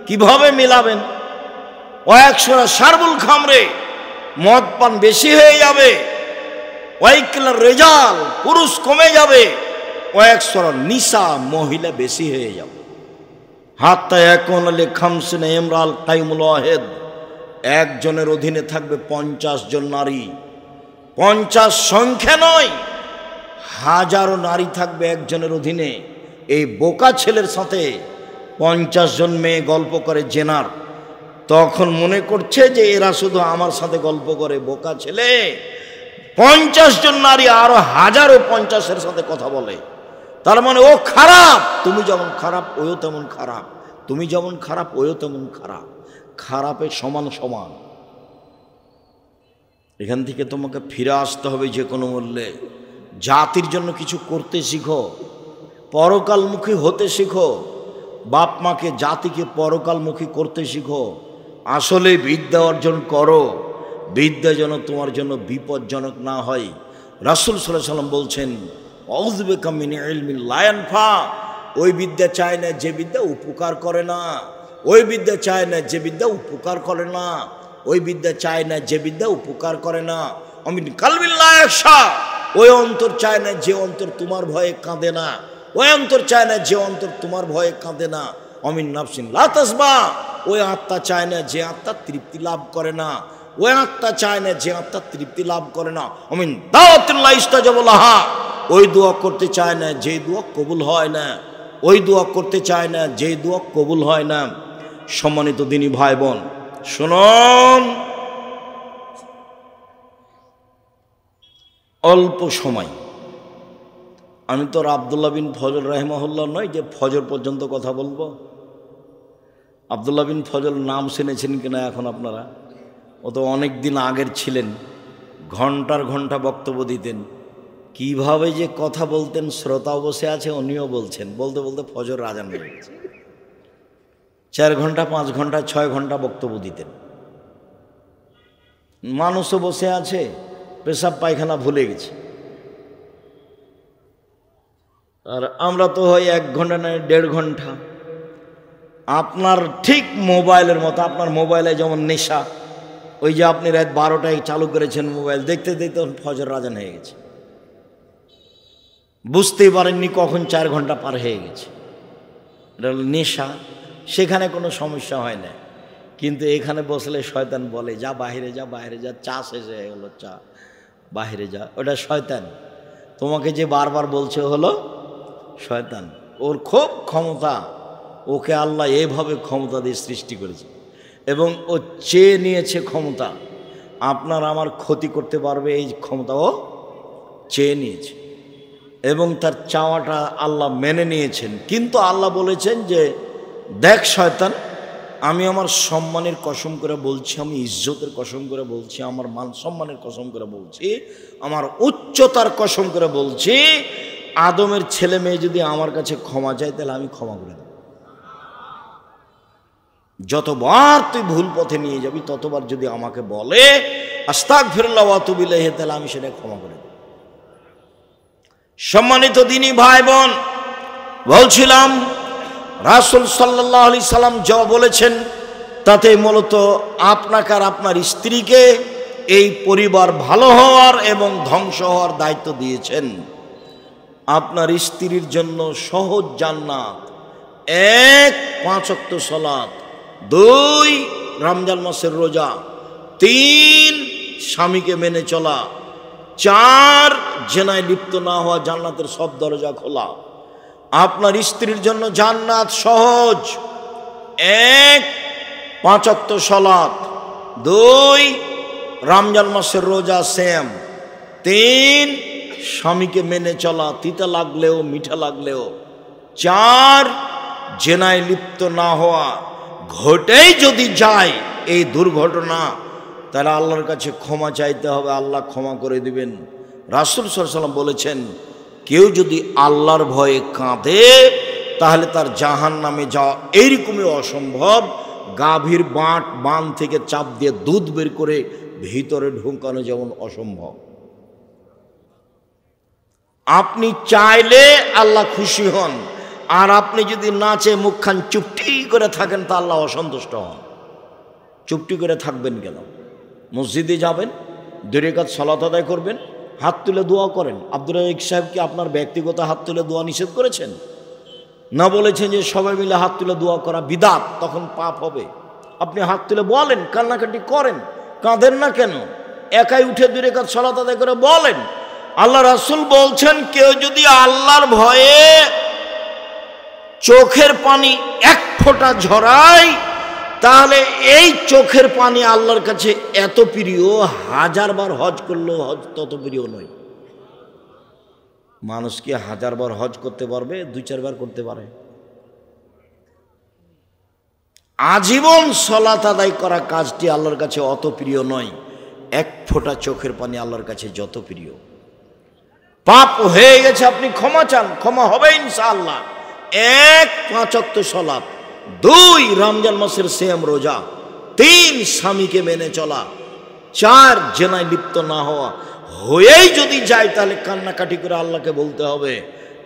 Speaker 1: কিভাবে মিলাবেন? ওয়াকসুরা শারবুল খামরে, মদ পান বেশি হয়ে যাবে। ওয়াইকলার রেজাল, পুরুষ কমে যাবে। ওয়াকসুরা নিসা, মহিলা বেশি হয়ে যাবে। হাত্তা এখন আলে খামসিনা ইমরাল কাইমুল ওয়াহিদ, একজনের অধীনে থাকবে 50 জন নারী। 50 সংখ্যা নয়, হাজারো নারী থাকবে একজনের অধীনে। এই বোকা ছেলের সাথে 50 জন মেয়ে গল্প করে জেনার, তখন মনে করছে যে এরা শুধু আমার সাথে গল্প করে। বোকা ছেলে, 50 জন নারী আরো হাজারো 50-এর সাথে কথা বলে। তার মানে ও খারাপ। তুমি যেমন খারাপ ওও তেমন খারাপ, তুমি যেমন খারাপ ওও তেমন খারাপ। খারাপের সমান সমান। এখান থেকে তোমাকে ফিরে আসতে হবে যে কোনো মূল্যে। জাতির জন্য কিছু করতে শিখো, পরকালমুখী হতে শিখো। বাপ মাকে, জাতিকে পরকালমুখী করতে শিখো। আসলে বিদ্যা অর্জন করো, বিদ্যা যেন তোমার জন্য বিপজ্জনক না হয়। রাসূল সাল্লাল্লাহু আলাইহি ওয়াসাল্লাম বলছেন, আউযু বিকা মিন ইলমিন লা ইয়ানফা, ওই বিদ্যা চায় না যে বিদ্যা উপকার করে না। ওই বিদ্যা চায় না যে বিদ্যা উপকার করে না। ওই বিদ্যা চায় না যে বিদ্যা উপকার করে না। আমিন কালবিল লা ইয়াখশা, ওই অন্তর চায় না যে অন্তর তোমার ভয়ে কাঁদে না। ওই অন্তর চায় না যে অন্তর তোমার ভয়ে কাঁদে না। আমিন নাফসিন লা তাসবা, ওই আত্মা চায় না যে আত্মা তৃপ্তি লাভ করে না। ওই আত্মা চায় না যে আত্মা তৃপ্তি লাভ করে না। আমিন দাওয়াতুল্লাহ ইস্তাজাবা লাহা, ওই দোয়া করতে চায় না যে দোয়া কবুল হয় না। ওই দোয়া করতে চায় না যে দোয়া কবুল হয় না। সম্মানিত দিনী ভাই বোন, শুনুন, অল্প সময়, আমি তো আব্দুল্লাহ বিন ফজল রাহিমাহুল্লাহ নয় যে ফজর পর্যন্ত কথা বলবো। আব্দুল্লাহ বিন ফজল নাম শুনেছেন কিনা এখন আপনারা? ও তো অনেক দিন আগের ছিলেন, ঘন্টার ঘন্টা বক্তব্য দিতেন। কিভাবে যে কথা বলতেন, শ্রোতাও বসে আছে, উনিও বলছেন। বলতে বলতে ফজর আজান হয়ে গেছে। 4 ঘন্টা 5 ঘন্টা 6 ঘন্টা বক্তব্য দিতেন। মানুষও বসে আছে, পেশাব পায়খানা ভুলে গেছে। আর আমরা তো হয় 1 ঘন্টা নয় 1.5 ঘন্টা। আপনার ঠিক মোবাইলের মতো, আপনার মোবাইলে যেমন নেশা, ওই যে আপনি রাত 12টায় চালু করেছেন মোবাইল, দেখতে দেখতে ফজর আজান হয়ে গেছে, বুঝতেই পারেননি কখন 4 ঘন্টা পার হয়ে গেছে। এটা হলো নেশা। সেখানে কোনো সমস্যা হয় না, কিন্তু এখানে বসলে শয়তান বলে যা বাইরে যা, বাইরে যা, চা শেষ হয়ে গেলো, চা বাইরে যা। ওটা শয়তান, তোমাকে যে বারবার বলছে হলো শয়তান। ওর খুব ক্ষমতা, ওকে আল্লাহ এইভাবে ক্ষমতা দিয়ে সৃষ্টি করেছে এবং ও চেয়ে নিয়েছে ক্ষমতা। আপনার আমার ক্ষতি করতে পারবে এই ক্ষমতা ও চেয়ে নিয়েছে এবং তার চাওয়াটা আল্লাহ মেনে নিয়েছেন। কিন্তু আল্লাহ বলেছেন যে দেখ শয়তান, আমি আমার সম্মানের কসম করে বলছি, আমি ইজ্জতের কসম করে বলছি, আমার মান সম্মানের কসম করে বলছি, আমার উচ্চতার কসম করে বলছি, আদমের ছেলে মেয়ে যদি আমার কাছে ক্ষমা চায় তাহলে আমি ক্ষমা করে দেব। যতবার তুই ভুল পথে নিয়ে যাবি ততবার যদি আমাকে বলে আস্তাগফিরুল্লাহ ওয়া আতুবু ইলাইহি, তাহলে আমি সেটা ক্ষমা করে দেব। সম্মানিত দিনী ভাই বোন, বলছিলাম রাসূল সাল্লাল্লাহু আলাইহি সাল্লাম যা বলেছেন তাতে মূলত আপনাকে আর আপনার স্ত্রীকে এই পরিবার ভালো হওয়ার এবং ধ্বংস হওয়ার দায়িত্ব দিয়েছেন। আপনার স্ত্রীর জন্য সহজ জান্নাত, 1 5 ওয়াক্ত সালাত, 2 রমজান মাসের রোজা, 3 স্বামীকে মেনে চলা, 4 জেনায় লিপ্ত না হওয়া, জান্নাতের সব দরজা খোলা। আপনার স্ত্রীর জন্য জান্নাত সহজ, 1 5 ওয়াক্ত সালাত, 2 রমজান মাসের রোজা সেম, 3 স্বামীকে মেনে চলা, তিতা লাগলেও মিঠা লাগলেও, 4 জেনায় লিপ্ত না হওয়া। ঘটেই যদি যায় এই দুর্ঘটনা, তাহলে আল্লাহর কাছে ক্ষমা চাইতে হবে, আল্লাহ ক্ষমা করে দিবেন। রাসূল সাল্লাল্লাহু আলাইহি ওয়াসাল্লাম বলেছেন কেউ যদি আল্লাহর ভয়ে কাঁদে তাহলে তার জাহান্নামে যাওয়া এইরকমই অসম্ভব, গাভীর বান থেকে চাপ দিয়ে দুধ বের করে ভিতরে ঢুকানো যেমন অসম্ভব। আপনি চাইলে আল্লাহ খুশি হন, আর আপনি যদি নাচে মুখখান চুপটি করে থাকেন তা আল্লাহ অসন্তুষ্ট হন। চুপটি করে থাকবেন কেন? মসজিদে যাবেন, 2 রাকাত সালাত আদায় করবেন, হাত তুলে দোয়া করেন। আব্দুর রাজ্জাক সাহেব কি আপনার ব্যক্তিগত হাত তুলে দোয়া নিষেধ করেছেন? না, বলেছেন যে সবাই মিলে হাত তুলে দোয়া করা বিদআত, তখন পাপ হবে। আপনি হাত তুলে বলেন, কান্নাকাটি করেন, কাঁদেন না কেন? একাই উঠে 2 রাকাত সালাত আদায় করে বলেন। আল্লাহ রাসূল বলছেন কেউ যদি আল্লাহর ভয়ে চোখের পানি 1 ফোঁটা ঝরায় তাহলে এই চোখের পানি আল্লাহর কাছে এত প্রিয়, 1000 বার হজ করলেও হজ তত প্রিয় নয়। মানুষ কি 1000 বার হজ করতে পারবে? 2-4 বার করতে পারে। আজীবন সালাত আদায় করা কাজটি আল্লাহর কাছে অত প্রিয় নয়, 1 ফোঁটা চোখের পানি আল্লাহর কাছে যত প্রিয়। পাপ হয়ে গেছে, আপনি ক্ষমা চান, ক্ষমা হবে ইনশাআল্লাহ। 1 5 ওয়াক্ত সালাত, 2 রমজান মাসের সিয়াম রোজা, 3 স্বামীকে মেনে চলা, 4 জেনায় লিপ্ত না হওয়া। হয়েই যদি যায় তাহলে কান্নাকাটি করে আল্লাহকে বলতে হবে,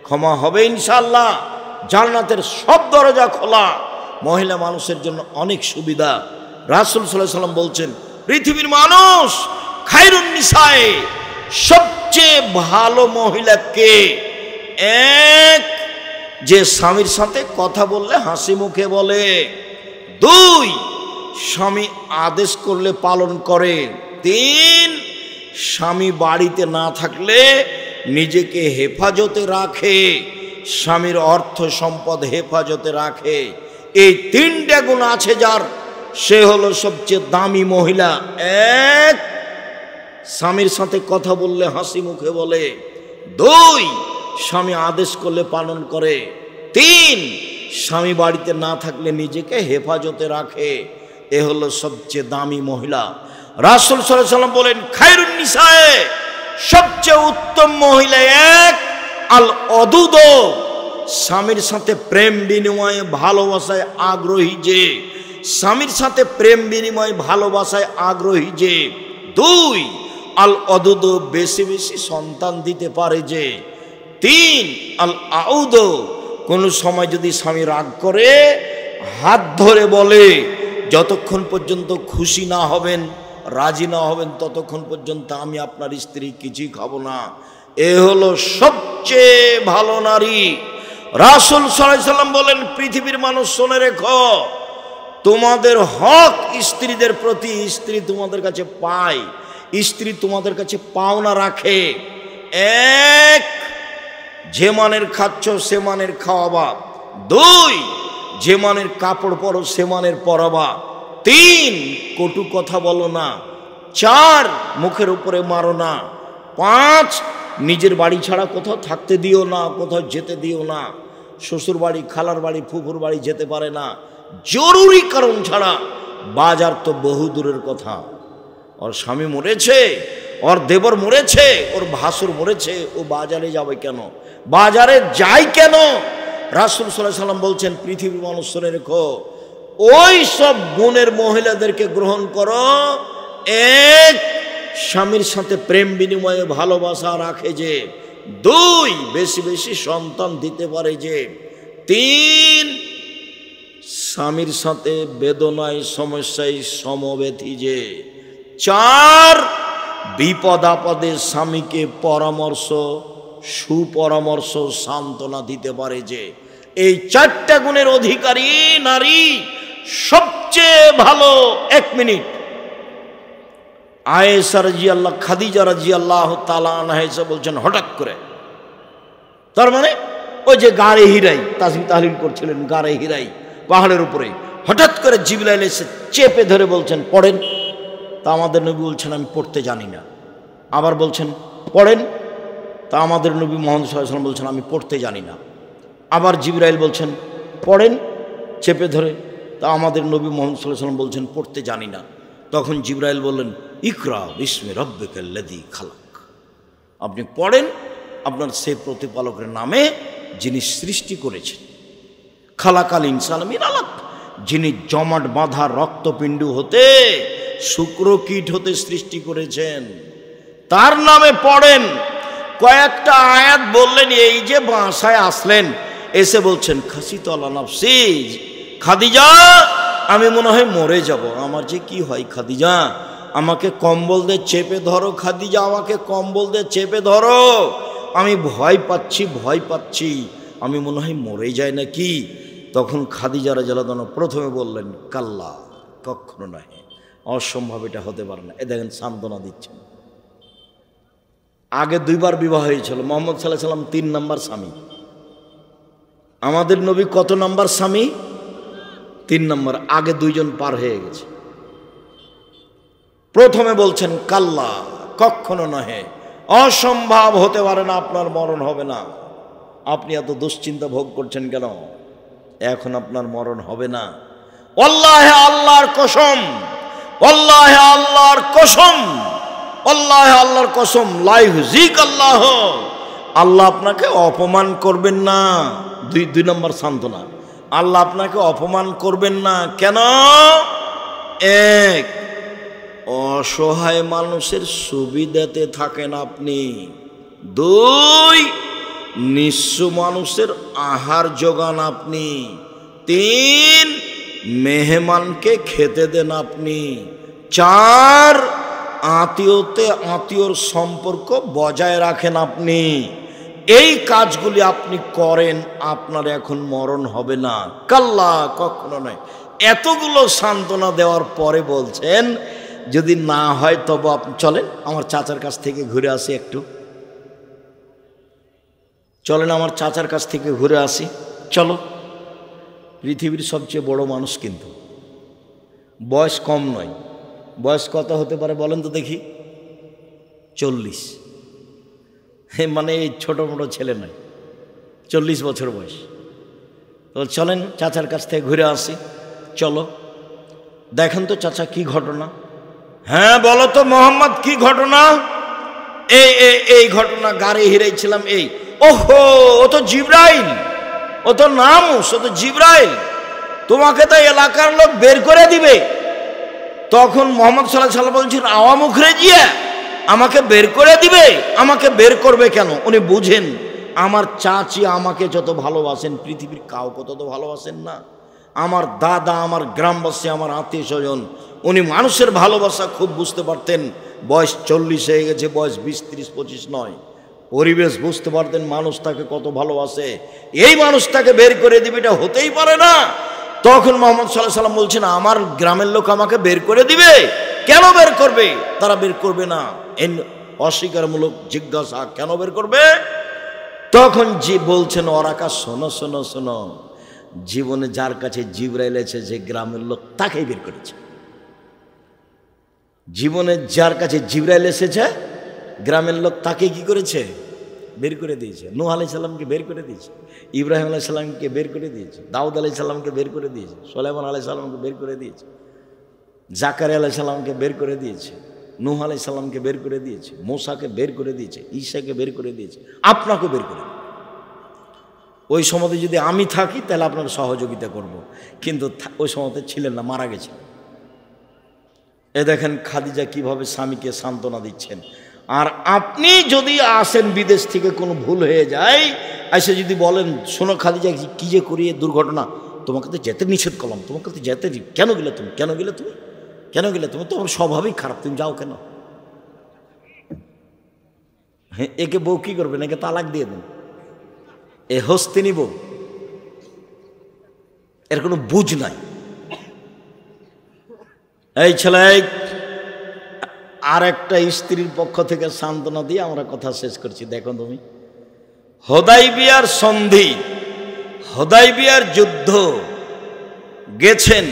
Speaker 1: ক্ষমা হবে ইনশাআল্লাহ। জান্নাতের সব দরজা খোলা, মহিলা মানুষের জন্য অনেক সুবিধা। রাসূল সাল্লাল্লাহু আলাইহি ওয়াসাল্লাম বলছেন পৃথিবীর মানুষ খায়রুন নিসায়ে, সবচেয়ে ভালো মহিলা কে? 1 যে স্বামীর সাথে কথা বললে হাসি মুখে বলে, 2 স্বামী আদেশ করলে পালন করে, 3 স্বামী বাড়িতে না থাকলে নিজেকে হেফাজতে রাখে, স্বামীর অর্থ সম্পদ হেফাজতে রাখে। এই 3টে গুণ আছে যার, সে হলো সবচেয়ে দামি মহিলা। 1 স্বামীর সাথে কথা বললে হাসি মুখে বলে, 2 স্বামী আদেশ করলে পালন করে, 3 স্বামী বাড়িতে না থাকলে নিজেকে হেফাজতে রাখে। এ হলো সবচেয়ে দামি মহিলা। রাসূল সাল্লাল্লাহু আলাইহি ওয়াসাল্লাম বলেন খায়রুন নিসায়ে, সবচেয়ে উত্তম মহিলা 1 আল অদুদ, স্বামীর সাথে প্রেম বিনিময়ে ভালোবাসায় আগ্রহী যে, স্বামীর সাথে প্রেম বিনিময় ভালোবাসায় আগ্রহী যে। 2 আল অদুদ, বেশি বেশি সন্তান দিতে পারে যে। 3 আল আউদ, কোনো সময় যদি স্বামী রাগ করে হাত ধরে বলে, যতক্ষণ পর্যন্ত খুশি না হবেন, রাজি না হবেন, ততক্ষণ পর্যন্ত আমি আপনার স্ত্রী কিছুই খাবো না। এ হলো সবচেয়ে ভালো নারী। রাসূল সাল্লাল্লাহু আলাইহি সাল্লাম বলেন, পৃথিবীর মানুষ শুনে রেখো, তোমাদের হক স্ত্রীদের প্রতি স্ত্রী তোমাদের কাছে পায়, স্ত্রী তোমাদের কাছে পাওনা রাখে। এক, যে মানের খাচ্ছ সে মানের খাওয়াবা। দুই, যে মানের কাপড় পরো সে মানের পরাবা। তিন, কটু কথা বলো না। চার, মুখের উপরে মারো না। পাঁচ, নিজের বাড়ি ছাড়া কোথাও থাকতে দিও না, কোথাও যেতে দিও না। শ্বশুর বাড়ি, খালার বাড়ি, ফুফুর বাড়ি যেতে পারে না জরুরি কারণ ছাড়া। বাজার তো বহু দূরের কথা। ওর স্বামী মরেছে, ওর দেবর মরেছে, ওর ভাসুর মরেছে, ও বাজারে যাবে কেন? বাজারে যায় কেন? রাসূল সাল্লাল্লাহু আলাইহি সাল্লাম বলছেন, পৃথিবীর মানুষ শুনে রেখো, ওই সব গুণের মহিলাদেরকে গ্রহণ করো। এক, স্বামীর সাথে প্রেম বিনিময়ে ভালোবাসা রাখে যে। দুই, বেশি বেশি সন্তান দিতে পারে যে। তিন, স্বামীর সাথে বেদনায় সমস্যায় সমব্যথী যে। চার, বিপদ আপদে স্বামীকে পরামর্শ, সুপরামর্শ, সান্ত্বনা দিতে পারে যে। এই চারটা গুণের অধিকারী নারী সবচেয়ে ভালো। এক মিনিট, আয়েশা রাদিয়াল্লাহু, খাদিজা রাদিয়াল্লাহু তাআলা আনহা এসে বলছেন হঠাৎ করে, তার মানে ওই যে গাড়ে হিরাই তাসবিহ তাহলিল করছিলেন, গাড়ে হিরাই পাহাড়ের উপরে, হঠাৎ করে জিবরাইল এসে চেপে ধরে বলছেন পড়েন। তা আমাদের নবী বলছেন আমি পড়তে জানি না। আবার বলছেন পড়েন। তা আমাদের নবী মুহাম্মদ সাল্লাল্লাহু আলাইহি ওয়াসাল্লাম বলছেন আমি পড়তে জানি না। আবার জিবরাইল বলছেন পড়েন চেপে ধরে। তা আমাদের নবী মুহাম্মদ সাল্লাল্লাহু আলাইহি ওয়াসাল্লাম বলছেন পড়তে জানি না। তখন জিবরাইল বললেন ইকরা বিসমি রাব্বিকাল্লাযী খালাক, আপনি পড়েন আপনার সে প্রতিপালকের নামে যিনি সৃষ্টি করেছেন। খালাকাল ইনসানা মিন আলাক, যিনি জমাট বাঁধা রক্তপিণ্ড হতে, শুক্রকীট হতে সৃষ্টি করেছেন, তার নামে পড়েন। কয়েকটা আয়াত বললেন, এই যে বাসায় আসলেন, এসে বলছেন খাসিতু আলা নাফসি, খাদিজা আমি মনে হয় মরে যাব। আমার যে কি হয় খাদিজা, আমাকে কম্বল দিয়ে চেপে ধরো, খাদিজা আমাকে কম্বল দিয়ে চেপে ধরো, আমি ভয় পাচ্ছি, ভয় পাচ্ছি, আমি মনে হয় মরে যায় নাকি। তখন খাদিজা রাদিয়াল্লাহু আনহা প্রথমে বললেন কাল্লা, কখনো নয়, অসম্ভব, এটা হতে পারে না। এ দেখেন সান্ত্বনা দিচ্ছেন। আগে দুইবার বিবাহ হয়েছিল, মুহাম্মদ সাল্লাল্লাহু আলাইহি সাল্লাম 3 নম্বর স্বামী। আমাদের নবী কত নম্বর স্বামী? 3 নম্বর। আগে 2 জন পার হয়ে গেছে। প্রথমে বলছেন কাল্লা, কখনো নহে, অসম্ভব, হতে পারে না, আপনার মরণ হবে না। আপনি এত দুশ্চিন্তা ভোগ করছেন কেন? এখন আপনার মরণ হবে না। ওয়াল্লাহি আল্লাহর কসম, ওয়াল্লাহি আল্লাহর কসম, ওয়াল্লাহি আল্লাহর কসম, লা ইউযিক আল্লাহ, আল্লাহ আপনাকে অপমান করবেন না। 2 নম্বর সান্ত্বনা, আল্লাহ আপনাকে অপমান করবেন না। কেন? এক, অসহায় মানুষের সুবিধাতে থাকেন আপনি। 2, নিঃস্ব মানুষের আহার যোগান আপনি। 3, মেহমানকে খেতে দেন আপনি। 4, আত্মীয়র সম্পর্ক বজায় রাখেন আপনি। এই কাজগুলি আপনি করেন, আপনার এখন মরণ হবে না। কাল্লা, কখনো নয়। এতগুলো সান্ত্বনা দেওয়ার পরে বলছেন যদি না হয় তবে আপনি চলেন আমার চাচার কাছ থেকে ঘুরে আসি একটু, চলেন আমার চাচার কাছ থেকে ঘুরে আসি। চলো। পৃথিবীর সবচেয়ে বড় মানুষ, কিন্তু বয়স কম নয়। বয়স কত হতে পারে বলেন তো দেখি? 40। মানে এই ছোটো মোটো ছেলে নয়, 40 বছর বয়স। তো চলেন চাচার কাছ থেকে ঘুরে আসি। চলো। দেখেন তো চাচা কি ঘটনা? হ্যাঁ বলো তো মোহাম্মদ, কি ঘটনা? এই ঘটনা, গাড়ি হিরাইছিলাম। এই ওহো, ও তো জিবরাইল, ও তো নামুস, ও তো জিবরাইল, তোমাকে তো এলাকার লোক বের করে দিবে। তখন মোহাম্মদ সাল্লাল্লাহু আলাইহি ওয়াসাল্লাম বলছেন আওয়া মুখরে জিয়া, আমাকে বের করে দিবে? আমাকে বের করবে কেন? উনি বুঝেন আমার চাচি আমাকে যত ভালোবাসেন পৃথিবীর কাউকে তত ভালোবাসেন না। আমার দাদা, আমার গ্রামবাসী, আমার আত্মীয় স্বজন, উনি মানুষের ভালোবাসা খুব বুঝতে পারতেন। বয়স 40 হয়ে গেছে, বয়স 20, 30, 25 নয়। পরিবেশ বুঝতে পারতেন মানুষ তাকে কত ভালোবাসে। এই মানুষটাকে বের করে দিবে, এটা হতেই পারে না। তখন মুহাম্মদ সাল্লাল্লাহু আলাইহি ওয়াসাল্লাম বলছেন, আমার গ্রামের লোক আমাকে বের করে দিবে? কেন বের করবে? তারা বের করবে না। অস্বীকারমূলক জিজ্ঞাসা, কেন বের করবে? তখন যে বলছেন ওরাকা, শোনো শোনো শোনো, জীবনে যার কাছে জিবরাইল এসেছে, যে গ্রামের লোক, তাকেই বের করেছে। জীবনে যার কাছে জিবরাইল এসেছে, গ্রামের লোক, তাকে কি করেছে? বের করে দিয়েছে। নূহ আলাইহিস সালামকে বের করে দিয়েছে, ইব্রাহিম আলাইহিস সালামকে বের করে দিয়েছে, দাউদ আলাইহিস সালামকে বের করে দিয়েছে, সুলাইমান আলাইহিস সালামকে বের করে দিয়েছে, জাকারিয়া আলাইহিস সালামকে বের করে দিয়েছে, নূহ আলাইহিস সালামকে বের করে দিয়েছে, মূসাকে বের করে দিয়েছে, ঈসাকে বের করে দিয়েছে, আপনাকে বের করে দিয়েছে। ওই সময়তে যদি আমি থাকি তাহলে আপনার সহযোগিতা করব, কিন্তু ওই সময়তে ছিলেন না, মারা গেছেন। এ দেখেন খাদিজা কিভাবে স্বামীকে সান্ত্বনা দিচ্ছেন। আর আপনি যদি আসেন বিদেশ থেকে, কোনো ভুল হয়ে যায়, এসে যদি বলেন, শোনো খাদিজা, কি যে করিয়ে দুর্ঘটনা, তোমাকে তো যেতে নিষেধ করলাম, তোমাকে তো যেতে, কেন গেলে তুমি, কেন গেলে তুমি, কেন গেলে তুমি, তোমার স্বভাবই খারাপ, তুমি যাও কেন? হ্যাঁ, একে বউ কি করবেন? একে তালাক দিয়ে দেন। এ হস্তিনী বউ, এর কোনো বুঝ নাই। এই ছেলে, আর একটা স্ত্রীর পক্ষ থেকে সান্ত্বনা দিয়ে আমরা কথা শেষ করছি। দেখো তুমি, হুদায়বিয়ার সন্ধি, হুদায়বিয়ার যুদ্ধ গেছেন,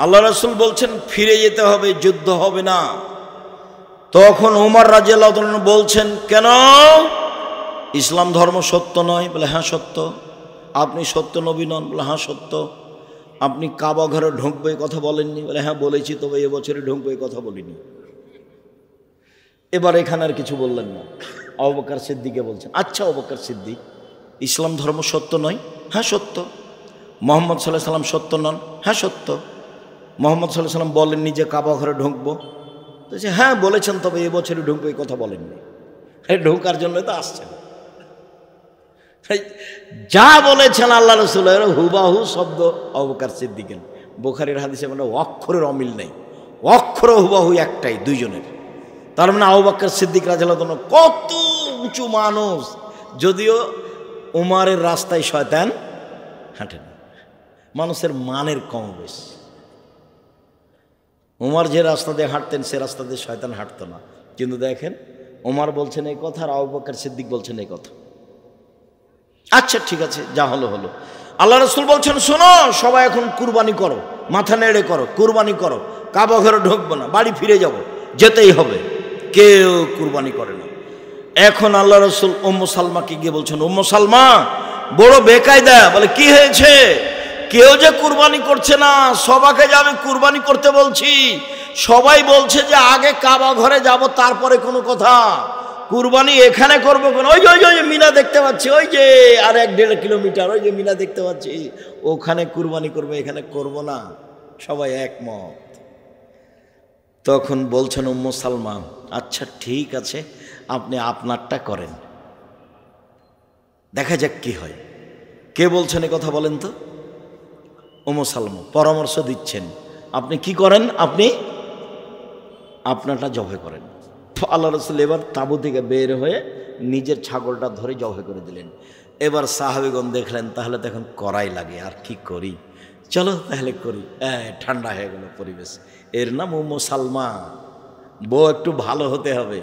Speaker 1: আল্লাহ রাসূল বলছেন ফিরে যেতে হবে, যুদ্ধ হবে না। তখন ওমর রাদিয়াল্লাহু আনহু বলছেন, কেন? ইসলাম ধর্ম সত্য নয়? বলে হ্যাঁ সত্য। আপনি সত্য নবী নন? বলে হ্যাঁ সত্য। আপনি কাবা ঘরে ঢুকবে কথা বলেননি? বলে হ্যাঁ বলেছি, তবে এবছরে ঢুকবে কথা বলিনি। এবার এখানে আর কিছু বললেন না। আবু বকর সিদ্দিককে বলছেন, আচ্ছা আবু বকর সিদ্দিক, ইসলাম ধর্ম সত্য নয়? হ্যাঁ সত্য। মুহাম্মদ সাল্লাল্লাহু আলাইহি সাল্লাম সত্য নন? হ্যাঁ সত্য। মুহাম্মদ সাল্লাল্লাহু আলাইহি সাল্লাম বলেননি যে কাবা ঘরে ঢুকবো? বলছে হ্যাঁ বলেছেন, তবে এবছরে ঢুকবো এই কথা বলেননি। ঢোকার জন্য তো আসছেন। যা বলেছেন আল্লাহ রাসূলের হুবাহু শব্দ আবু বকর সিদ্দিকের। বুখারীর হাদিসে মানে অক্ষরের অমিল নেই, অক্ষর হুবাহু একটাই দুইজনের। তার মানে আবু বকর সিদ্দিক রাদিয়াল্লাহু আনহু কত উঁচু মানুষ, যদিও উমারের রাস্তায় শয়তান হাঁটে না। মানুষের মানের কম বেশ। উমার যে রাস্তা দিয়ে হাঁটতেন সে রাস্তা দিয়ে শয়তান হাঁটতো না। কিন্তু দেখেন, উমার বলছেন এই কথা আর আবু বকর সিদ্দিক বলছেন এই কথা। আচ্ছা ঠিক আছে, যা হলো হলো। আল্লাহ রাসূল বলছেন, শোনো সবাই এখন কুরবানি করো, মাথা নেড়ে করো, কুরবানি করো, কাবা ঘরে ঢুকবো না, বাড়ি ফিরে যাব, যেতেই হবে। কেউ কুরবানি করে না। এখন আল্লাহ রাসূল উম্মু সালমাকে গিয়ে বলছেন, উম্মু সালমা বড় বেকায়দা। বলে কি হয়েছে? কেউ যে কুরবানি করছে না, সবাইকে যে আমি কুরবানি করতে বলছি, সবাই বলছে যে আগে কাবা ঘরে যাব, তারপরে কোনো কথা। কুরবানি এখানে করবো কেন? ওই যে মিনা দেখতে পাচ্ছি, ওই যে আর 1-1.5 কিলোমিটার, ওই যে মিনা দেখতে পাচ্ছি, ওখানে কুরবানি করবে, এখানে করব না। সবাই একমত। তখন বলছেন উম্মু সালমা, আচ্ছা ঠিক আছে, আপনি আপনারটা করেন, দেখা যাক কি হয়। কে বলছেন এ কথা বলেন তো? উম্মু সালমা পরামর্শ দিচ্ছেন, আপনি কি করেন, আপনি আপনারটা জবাই করেন। আল্লাহ রাসূল এবার তাঁবু থেকে বের হয়ে নিজের ছাগলটা ধরে জবাই করে দিলেন। এবার সাহাবীগণ দেখলেন তাহলে তো এখন করাই লাগে, আর কি করি, চলো তাহলে করি। ঠান্ডা হয়ে গেল পরিবেশ। এর নাম উম্মু সালমা। বউ একটু ভালো হতে হবে,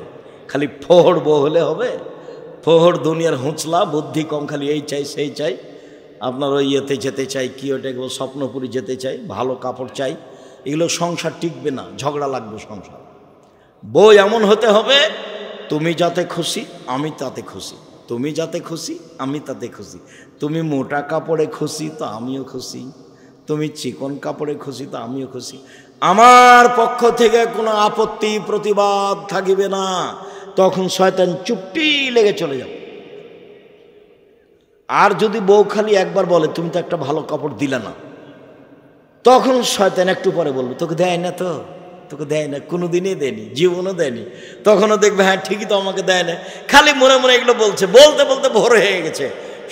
Speaker 1: খালি ফোহর বউ হলে হবে? ফোহর দুনিয়ার হুঁচলা, বুদ্ধি কম, খালি এই চাই সেই চাই, আপনার ওই ইয়েতে যেতে চাই, কি ওটা স্বপ্নপুরি যেতে চাই, ভালো কাপড় চাই, এগুলো সংসার টিকবে না, ঝগড়া লাগবে সংসার। বউ এমন হতে হবে, তুমি যাতে খুশি আমি তাতে খুশি, তুমি যাতে খুশি আমি তাতে খুশি, তুমি মোটা কাপড়ে খুশি তো আমিও খুশি, তুমি চিকন কাপড়ে খুশি তো আমিও খুশি, আমার পক্ষ থেকে কোনো আপত্তি প্রতিবাদ থাকিবে না। তখন শয়তান চুপটি লেগে চলে যাবে। আর যদি বউ খালি একবার বলে তুমি তো একটা ভালো কাপড় দিলে না, তখন শয়তান একটু পরে বলবে তোকে দেয় না, তো তোকে দেয় না, কোনো দিনই দেয়নি, জীবনও দেয়নি। তখনও দেখবে হ্যাঁ ঠিকই তো আমাকে দেয় না, খালি মনে মনে এগুলো বলছে, বলতে বলতে ভোর হয়ে গেছে।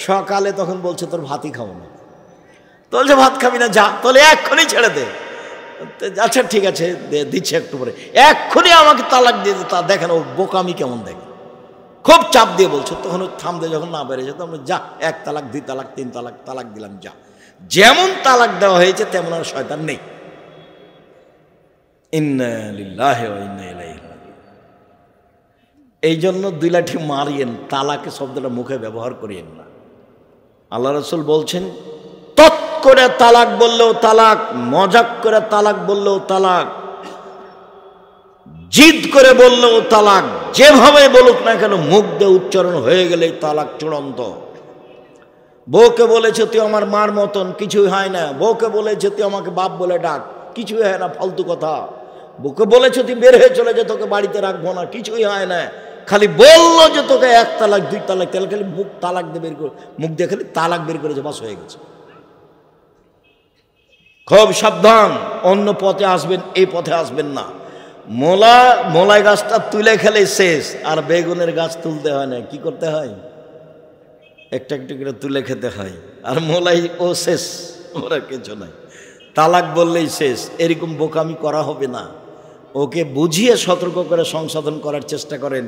Speaker 1: সকালে তখন বলছে তোর ভাতই খাবো না। তো বলছে ভাত খাবি না, যা, তাহলে এক্ষুনি ছেড়ে দে। আচ্ছা ঠিক আছে, দিচ্ছে একটু পরে, এক্ষুনি আমাকে তালাক দিয়ে দে। তা দেখেন ও বোকামি কেমন দেখে, খুব চাপ দিয়ে বলছে। তখন থামতে যখন না বেড়েছে তখন যা, 1 তালাক 2 তালাক 3 তালাক, তালাক দিলাম, যা। যেমন তালাক দেওয়া হয়েছে তেমন আর শয়তান নেই। ইন্না লিল্লাহি ওয়া ইন্না ইলাইহি রাজিউন। এই জন্য 2 লাঠি মারিয়েন, তালাকে শব্দটা মুখে ব্যবহার করিয়েন না। আল্লাহ রাসূল বলছেন, তৎ করে তালাক বললেও তালাক, মজাক করে তালাক বললেও তালাক, জিদ করে বললেও তালাক, যেভাবে বলুক না কেন মুখ দিয়ে উচ্চারণ হয়ে গেলে তালাক চূড়ান্ত। বউকে বলেছে তুই আমার মার মতন, কিছুই হয় না। বউকে বলেছে তুই আমাকে বাপ বলে ডাক, কিছুই হয় না, ফালতু কথা। বউকে বলেছে তুই বের হয়ে চলে যে, তোকে বাড়িতে রাখবো না, কিছুই হয় না। খালি বললো যে তোকে 1 তালাক 2 তালাক, তাহলে খালি মুখ তালাক দিয়ে বের করে, মুখ দিয়ে খালি তালাক বের করেছে, বাস হয়ে গেছে। খুব সাবধান, অন্য পথে আসবেন, এই পথে আসবেন না। মোলাই গাছটা তুলে খেলে শেষ, আর বেগুনের গাছ তুলতে হয় না, কি করতে হয়? একটা একটু করে তুলে খেতে হয়। আর মোলাই ও শেষ, ওরা কিছু নাই, তালাক বললেই শেষ। এরকম বোকামি করা হবে না। ওকে বুঝিয়ে সতর্ক করে সংশোধন করার চেষ্টা করেন।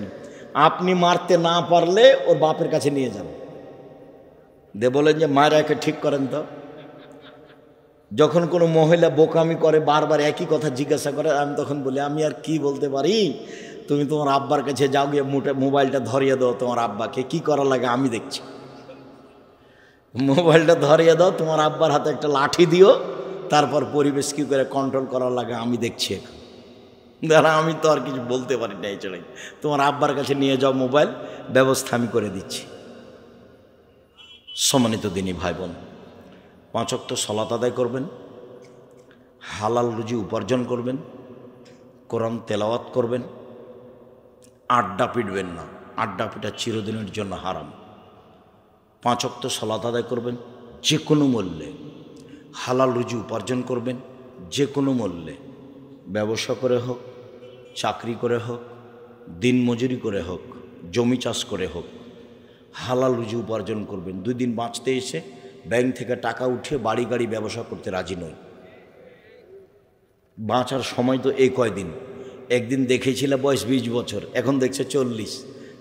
Speaker 1: আপনি মারতে না পারলে ওর বাপের কাছে নিয়ে যান, দে বলেন যে মায়ের একে ঠিক করেন তো। যখন কোনো মহিলা বোকামি করে, বারবার একই কথা জিজ্ঞাসা করে, আমি তখন বলি আমি আর কি বলতে পারি, তুমি তোমার আব্বার কাছে যাও, গিয়ে মোবাইলটা ধরিয়ে দাও তোমার আব্বাকে, কি করা লাগে আমি দেখছি। মোবাইলটা ধরিয়ে দাও, তোমার আব্বার হাতে একটা লাঠি দিও, তারপর পরিবেশ কী করে কন্ট্রোল করার লাগে আমি দেখছি এখন। দাঁড়া, আমি তো আর কিছু বলতে পারি না, এই চলে তোমার আব্বার কাছে নিয়ে যাও মোবাইল, ব্যবস্থা আমি করে দিচ্ছি। সম্মানিত দিনী ভাই বোন, 5 ওয়াক্ত সালাত আদায় করবেন, হালাল রুজি উপার্জন করবেন, কোরআন তেলাওয়াত করবেন, আড্ডা পিটবেন না, আড্ডা পিটা চিরদিনের জন্য হারাম। 5 ওয়াক্ত সালাত আদায় করবেন যে কোনো মূল্যে, হালাল রুজি উপার্জন করবেন যে কোনো মূল্যে, ব্যবসা করে হোক, চাকরি করে হোক, দিন মজুরি করে হোক, জমি চাষ করে হোক, হালাল রুজি উপার্জন করবেন। 2 দিন বাঁচতে এসে ব্যাংক থেকে টাকা উঠিয়ে বাড়ি গাড়ি ব্যবসা করতে রাজি নই। বাঁচার সময় তো এই কয়দিন। একদিন দেখেছিল বয়স 20 বছর, এখন দেখছে 40,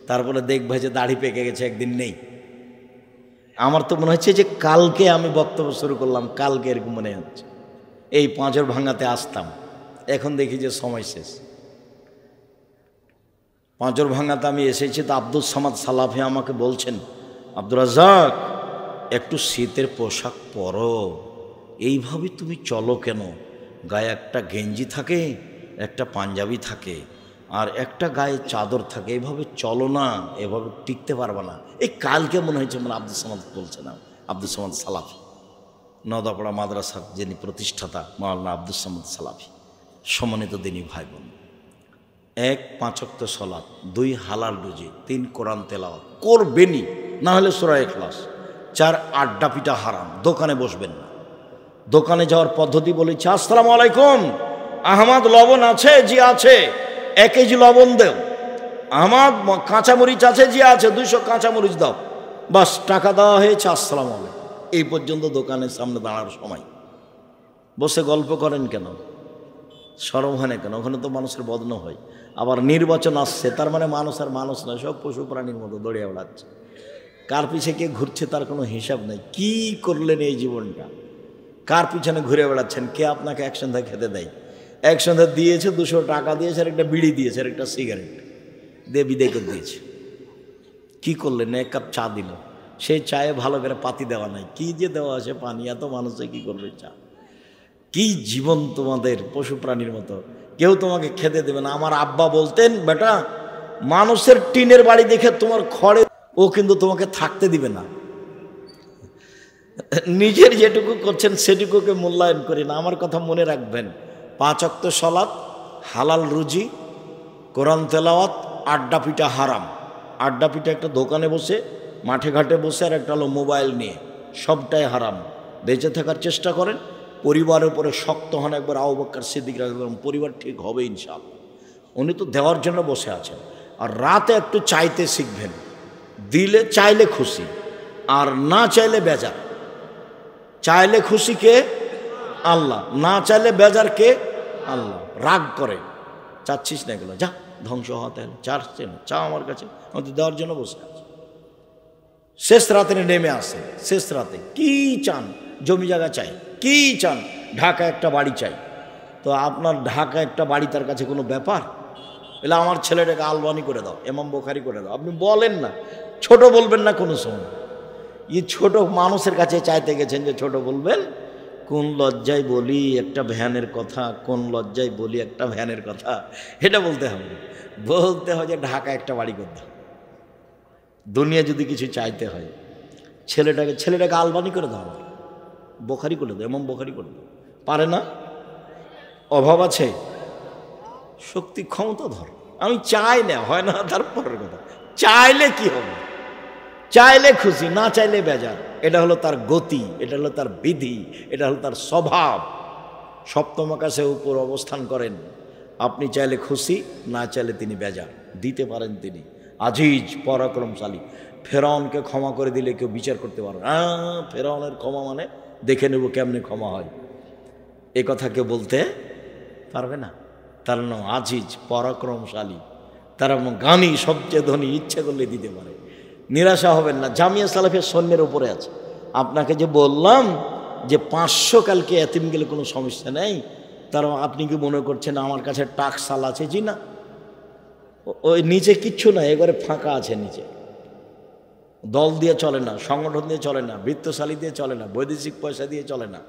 Speaker 1: তারপরে দেখবে যে দাড়ি পেকে গেছে, একদিন নেই। আমার তো মনে হচ্ছে যে কালকে আমি বক্তব্য শুরু করলাম, কালকে এরকম মনে হচ্ছে। এই 5 ভাঙাতে আসতাম, এখন দেখি যে সময় শেষ। 5 ভাঙাতে আমি এসেছি, তো আব্দুল সামাদ সালাফি আমাকে বলছেন, আব্দুর রাজ্জাক একটু শীতের পোশাক পরো, এইভাবে তুমি চলো কেন? গায়ে একটা গেঞ্জি থাকে, একটা পাঞ্জাবি থাকে, আর একটা গায়ে চাদর থাকে, এইভাবে চলো না, এভাবে টিকতে পারবে না। এই কালকে মনে হয়েছে মানে আব্দুল সামাদ বলছে না, আব্দুল সামাদ সালাফি, নওদাপাড়া মাদ্রাসার যিনি প্রতিষ্ঠাতা মাওলানা আব্দুল সামাদ সালাফি। সম্মানিত দিনী ভাই বোন, 1 5 ওয়াক্ত সালাত, 2 হালাল রুজি, 3 কোরআন তেলাওয়াত করবেনই, না হলে সূরা ইখলাস। 4 আড্ডা পিটা হারাম, দোকানে বসবেন না। দোকানে যাওয়ার পদ্ধতি বলেছি, আসসালামু আলাইকুম, আহমদ লবণ আছে? জি আছে। 1 কেজি লবণ দেও। আহমদ কাঁচামরিচ আছে? জি আছে। 200 কাঁচামরিচ দাও। বাস, টাকা দেওয়া হয়েছে, আসসালামু আলাইকুম। এই পর্যন্ত দোকানের সামনে দাঁড়ার সময়। বসে গল্প করেন কেন? শরম হয় না কেন? ওখানে তো মানুষের বদনা হয়। আবার নির্বাচন আসছে, তার মানে মানুষ আর মানুষ নয়, সব পশু প্রাণীর মতো দৌড়িয়ে বেড়াচ্ছে। কার পিছে কে ঘুরছে তার কোনো হিসাব নেই। কি করলেন এই জীবনটা? কার পিছনে ঘুরে বেড়াচ্ছেন? কে আপনাকে এক সন্ধ্যা খেতে দেয়? এক সন্ধ্যা দিয়েছে, 200 টাকা দিয়েছে, আর একটা বিড়ি দিয়েছে, আর একটা সিগারেট দিয়ে বিদায় করে দিয়েছে। কি করলেন? 1 কাপ চা দিল, সেই চায়ে ভালো করে পাতি দেওয়া নাই, কি যে দেওয়া আছে পানি, এত মানুষে কি করবে চা? কি জীবন তোমাদের, পশু প্রাণীর মতো। কেউ তোমাকে খেতে দেবে না। আমার আব্বা বলতেন, বেটা মানুষের টিনের বাড়ি দেখে তোমার খড়ে, ও কিন্তু তোমাকে থাকতে দিবে না। নিজের যেটুকু করছেন সেটুকুকে মূল্যায়ন করি না। আমার কথা মনে রাখবেন, 5 ওয়াক্ত সালাত, হালাল রুজি, কোরআন তেলাওয়াত, আড্ডা পিটা হারাম। আড্ডা পিটা একটা দোকানে বসে, মাঠে ঘাটে বসে, আর একটা হলো মোবাইল নিয়ে, সবটাই হারাম। বেঁচে থাকার চেষ্টা করেন, পরিবারের উপরে শক্ত হন। একবার আবু বকর সিদ্দিক রাদিয়াল্লাহু আনহু, পরিবার ঠিক হবে ইনশাআল্লাহ। উনি তো দেওয়ার জন্য বসে আছেন। আর রাতে একটু চাইতে শিখবেন, দিলে চাইলে খুশি, আর না চাইলে বেজার। চাইলে খুশি কে? আল্লাহ। না চাইলে বেজার কে? আল্লাহ। রাগ করে, চাচ্ছিস না এগুলো, যা ধ্বংস হওয়া, তাহলে চাচ্ছে না, চা আমার কাছে, আমাদের দেওয়ার জন্য বসে আছে। শেষ রাতে নেমে আসে, শেষ রাতে কি চান? জমি জায়গা চাই। কি চান? ঢাকা একটা বাড়ি চাই। তো আপনার ঢাকা একটা বাড়ি তার কাছে কোনো ব্যাপার? এলে আমার ছেলেটাকে আলবানি করে দাও, ইমাম বুখারী করে দাও। আপনি বলেন না, ছোট বলবেন না কোনো সময়। ছোট মানুষের কাছে চাইতে গেছেন যে ছোট বলবেন? কোন লজ্জায় বলি একটা ভ্যানের কথা, কোন লজ্জায় বলি একটা ভ্যানের কথা, এটা বলতে হবে। বলতে হয় যে ঢাকা একটা বাড়ি করে দাও। দুনিয়া যদি কিছু চাইতে হয়, ছেলেটাকে আলবানি করে দাও, বুখারী করে দাও, ইমাম বুখারী করে দাও। পারে না? অভাব আছে? শক্তি ক্ষমতা ধর। আমি চাই না, হয় না, তারপরের কথা। চাইলে কি হবে? চাইলে খুশি, না চাইলে বেজার। এটা হলো তার গতি, এটা হলো তার বিধি, এটা হলো তার স্বভাব। সপ্তম আকাশে উপর অবস্থান করেন। আপনি চাইলে খুশি, না চাইলে তিনি বেজার। দিতে পারেন তিনি আজিজ, পরাক্রমশালী। ফেরাউনকে ক্ষমা করে দিলে কেউ বিচার করতে পারে না। ফেরাউনের ক্ষমা মানে দেখে নেব কেমনে ক্ষমা হয়, এ কথা কেউ বলতে পারবে না। তার নাম আজিজ, পরাক্রমশালী। তারা গানি, সবচেয়ে ধনী, ইচ্ছে করলে দিতে পারে। নিরাশা হবেন না, জামিয়া সালাফিয়া সৈন্যের উপরে আছে। আপনাকে যে বললাম যে 500 কালকে এতিম গেলে কোনো সমস্যা নেই, তার আপনি কি মনে করছেন আমার কাছে টাকশাল আছে? জি না, ওই নিচে কিচ্ছু না, এবারে ফাঁকা আছে নিচে। দল দিয়ে চলে না, সংগঠন দিয়ে চলে না, বৃত্তশালী দিয়ে চলে না, বৈদেশিক পয়সা দিয়ে চলে না।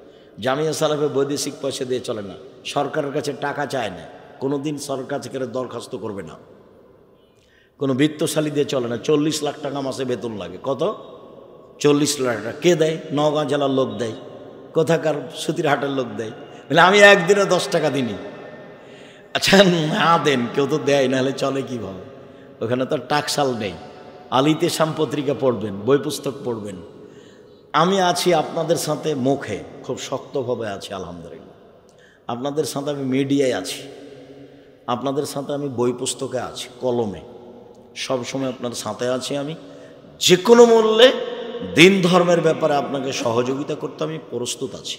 Speaker 1: জামিয়া সালাফে বৈদেশিক পয়সা দিয়ে চলে না। সরকারের কাছে টাকা চায় না, কোনো দিন সরকার থেকে দরখাস্ত করবে না। কোনো বৃত্তশালী দিয়ে চলে না। 40 লাখ টাকা মাসে বেতন লাগে। কত? 40 লাখ টাকা। কে দেয়? নওগাঁ জেলার লোক দেয়। কোথাকার? সুতিরহাটের লোক দেয়। বলে আমি একদিনে 10 টাকা দিনি। আচ্ছা না দেন, কেউ তো দেয়, নাহলে চলে কীভাবে? ওখানে তো টাকশাল নেই। আলিতে পত্রিকা পড়বেন, বই পুস্তক পড়বেন। আমি আছি আপনাদের সাথে মুখে, খুব শক্তভাবে আছি আলহামদুলিল্লাহ। আপনাদের সাথে আমি মিডিয়ায় আছি, আপনাদের সাথে আমি বই পুস্তকে আছি, কলমে সব সময় আপনার সাথে আছি। আমি যে কোনো মূল্যে দিন ধর্মের ব্যাপারে আপনাকে সহযোগিতা করতে আমি প্রস্তুত আছি,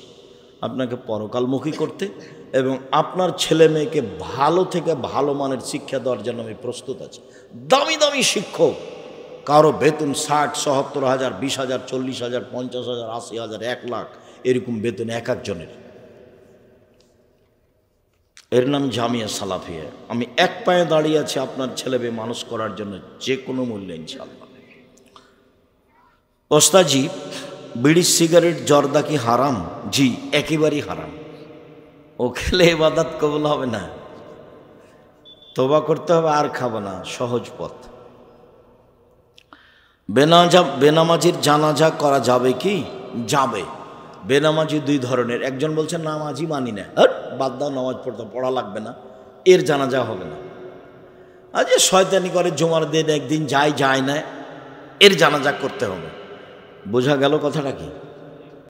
Speaker 1: আপনাকে পরকালমুখী করতে, এবং আপনার ছেলে মেয়েকে ভালো থেকে ভালো মানের শিক্ষা দেওয়ার জন্য আমি প্রস্তুত আছি। দামি দামি শিক্ষক, কারো বেতন 60-70 হাজার, 20 হাজার, 40 হাজার, 50 হাজার, 80 হাজার, 1 লাখ, এরকম বেতন এক একজনের। এর নাম জামিয়া সালাফিয়া। আমি এক পায়ে দাঁড়িয়ে আছি আপনার ছেলে মেয়ে মানুষ করার জন্য, যে কোনো মূল্যে ইনশাআল্লাহ। ওস্তাজি, বিড়ি সিগারেট জর্দা কি হারাম? জি, একেবারেই হারাম। ও খেলে ইবাদত কবুল হবে না, তওবা করতে হবে, আর খাবো না, সহজ পথ। বেনামাজির জানাজা করা যাবে কি? যাবে। বেনামাজি 2 ধরনের। একজন বলছেন নামাজি মানি না, বাদ দাও, নামাজ পড়া লাগবে না, এর জানাজা হবে না। আর যে শয়তানি করে, জুমার দিন একদিন যায় না, এর জানাজা করতে হবে। বোঝা গেল কথাটা কি?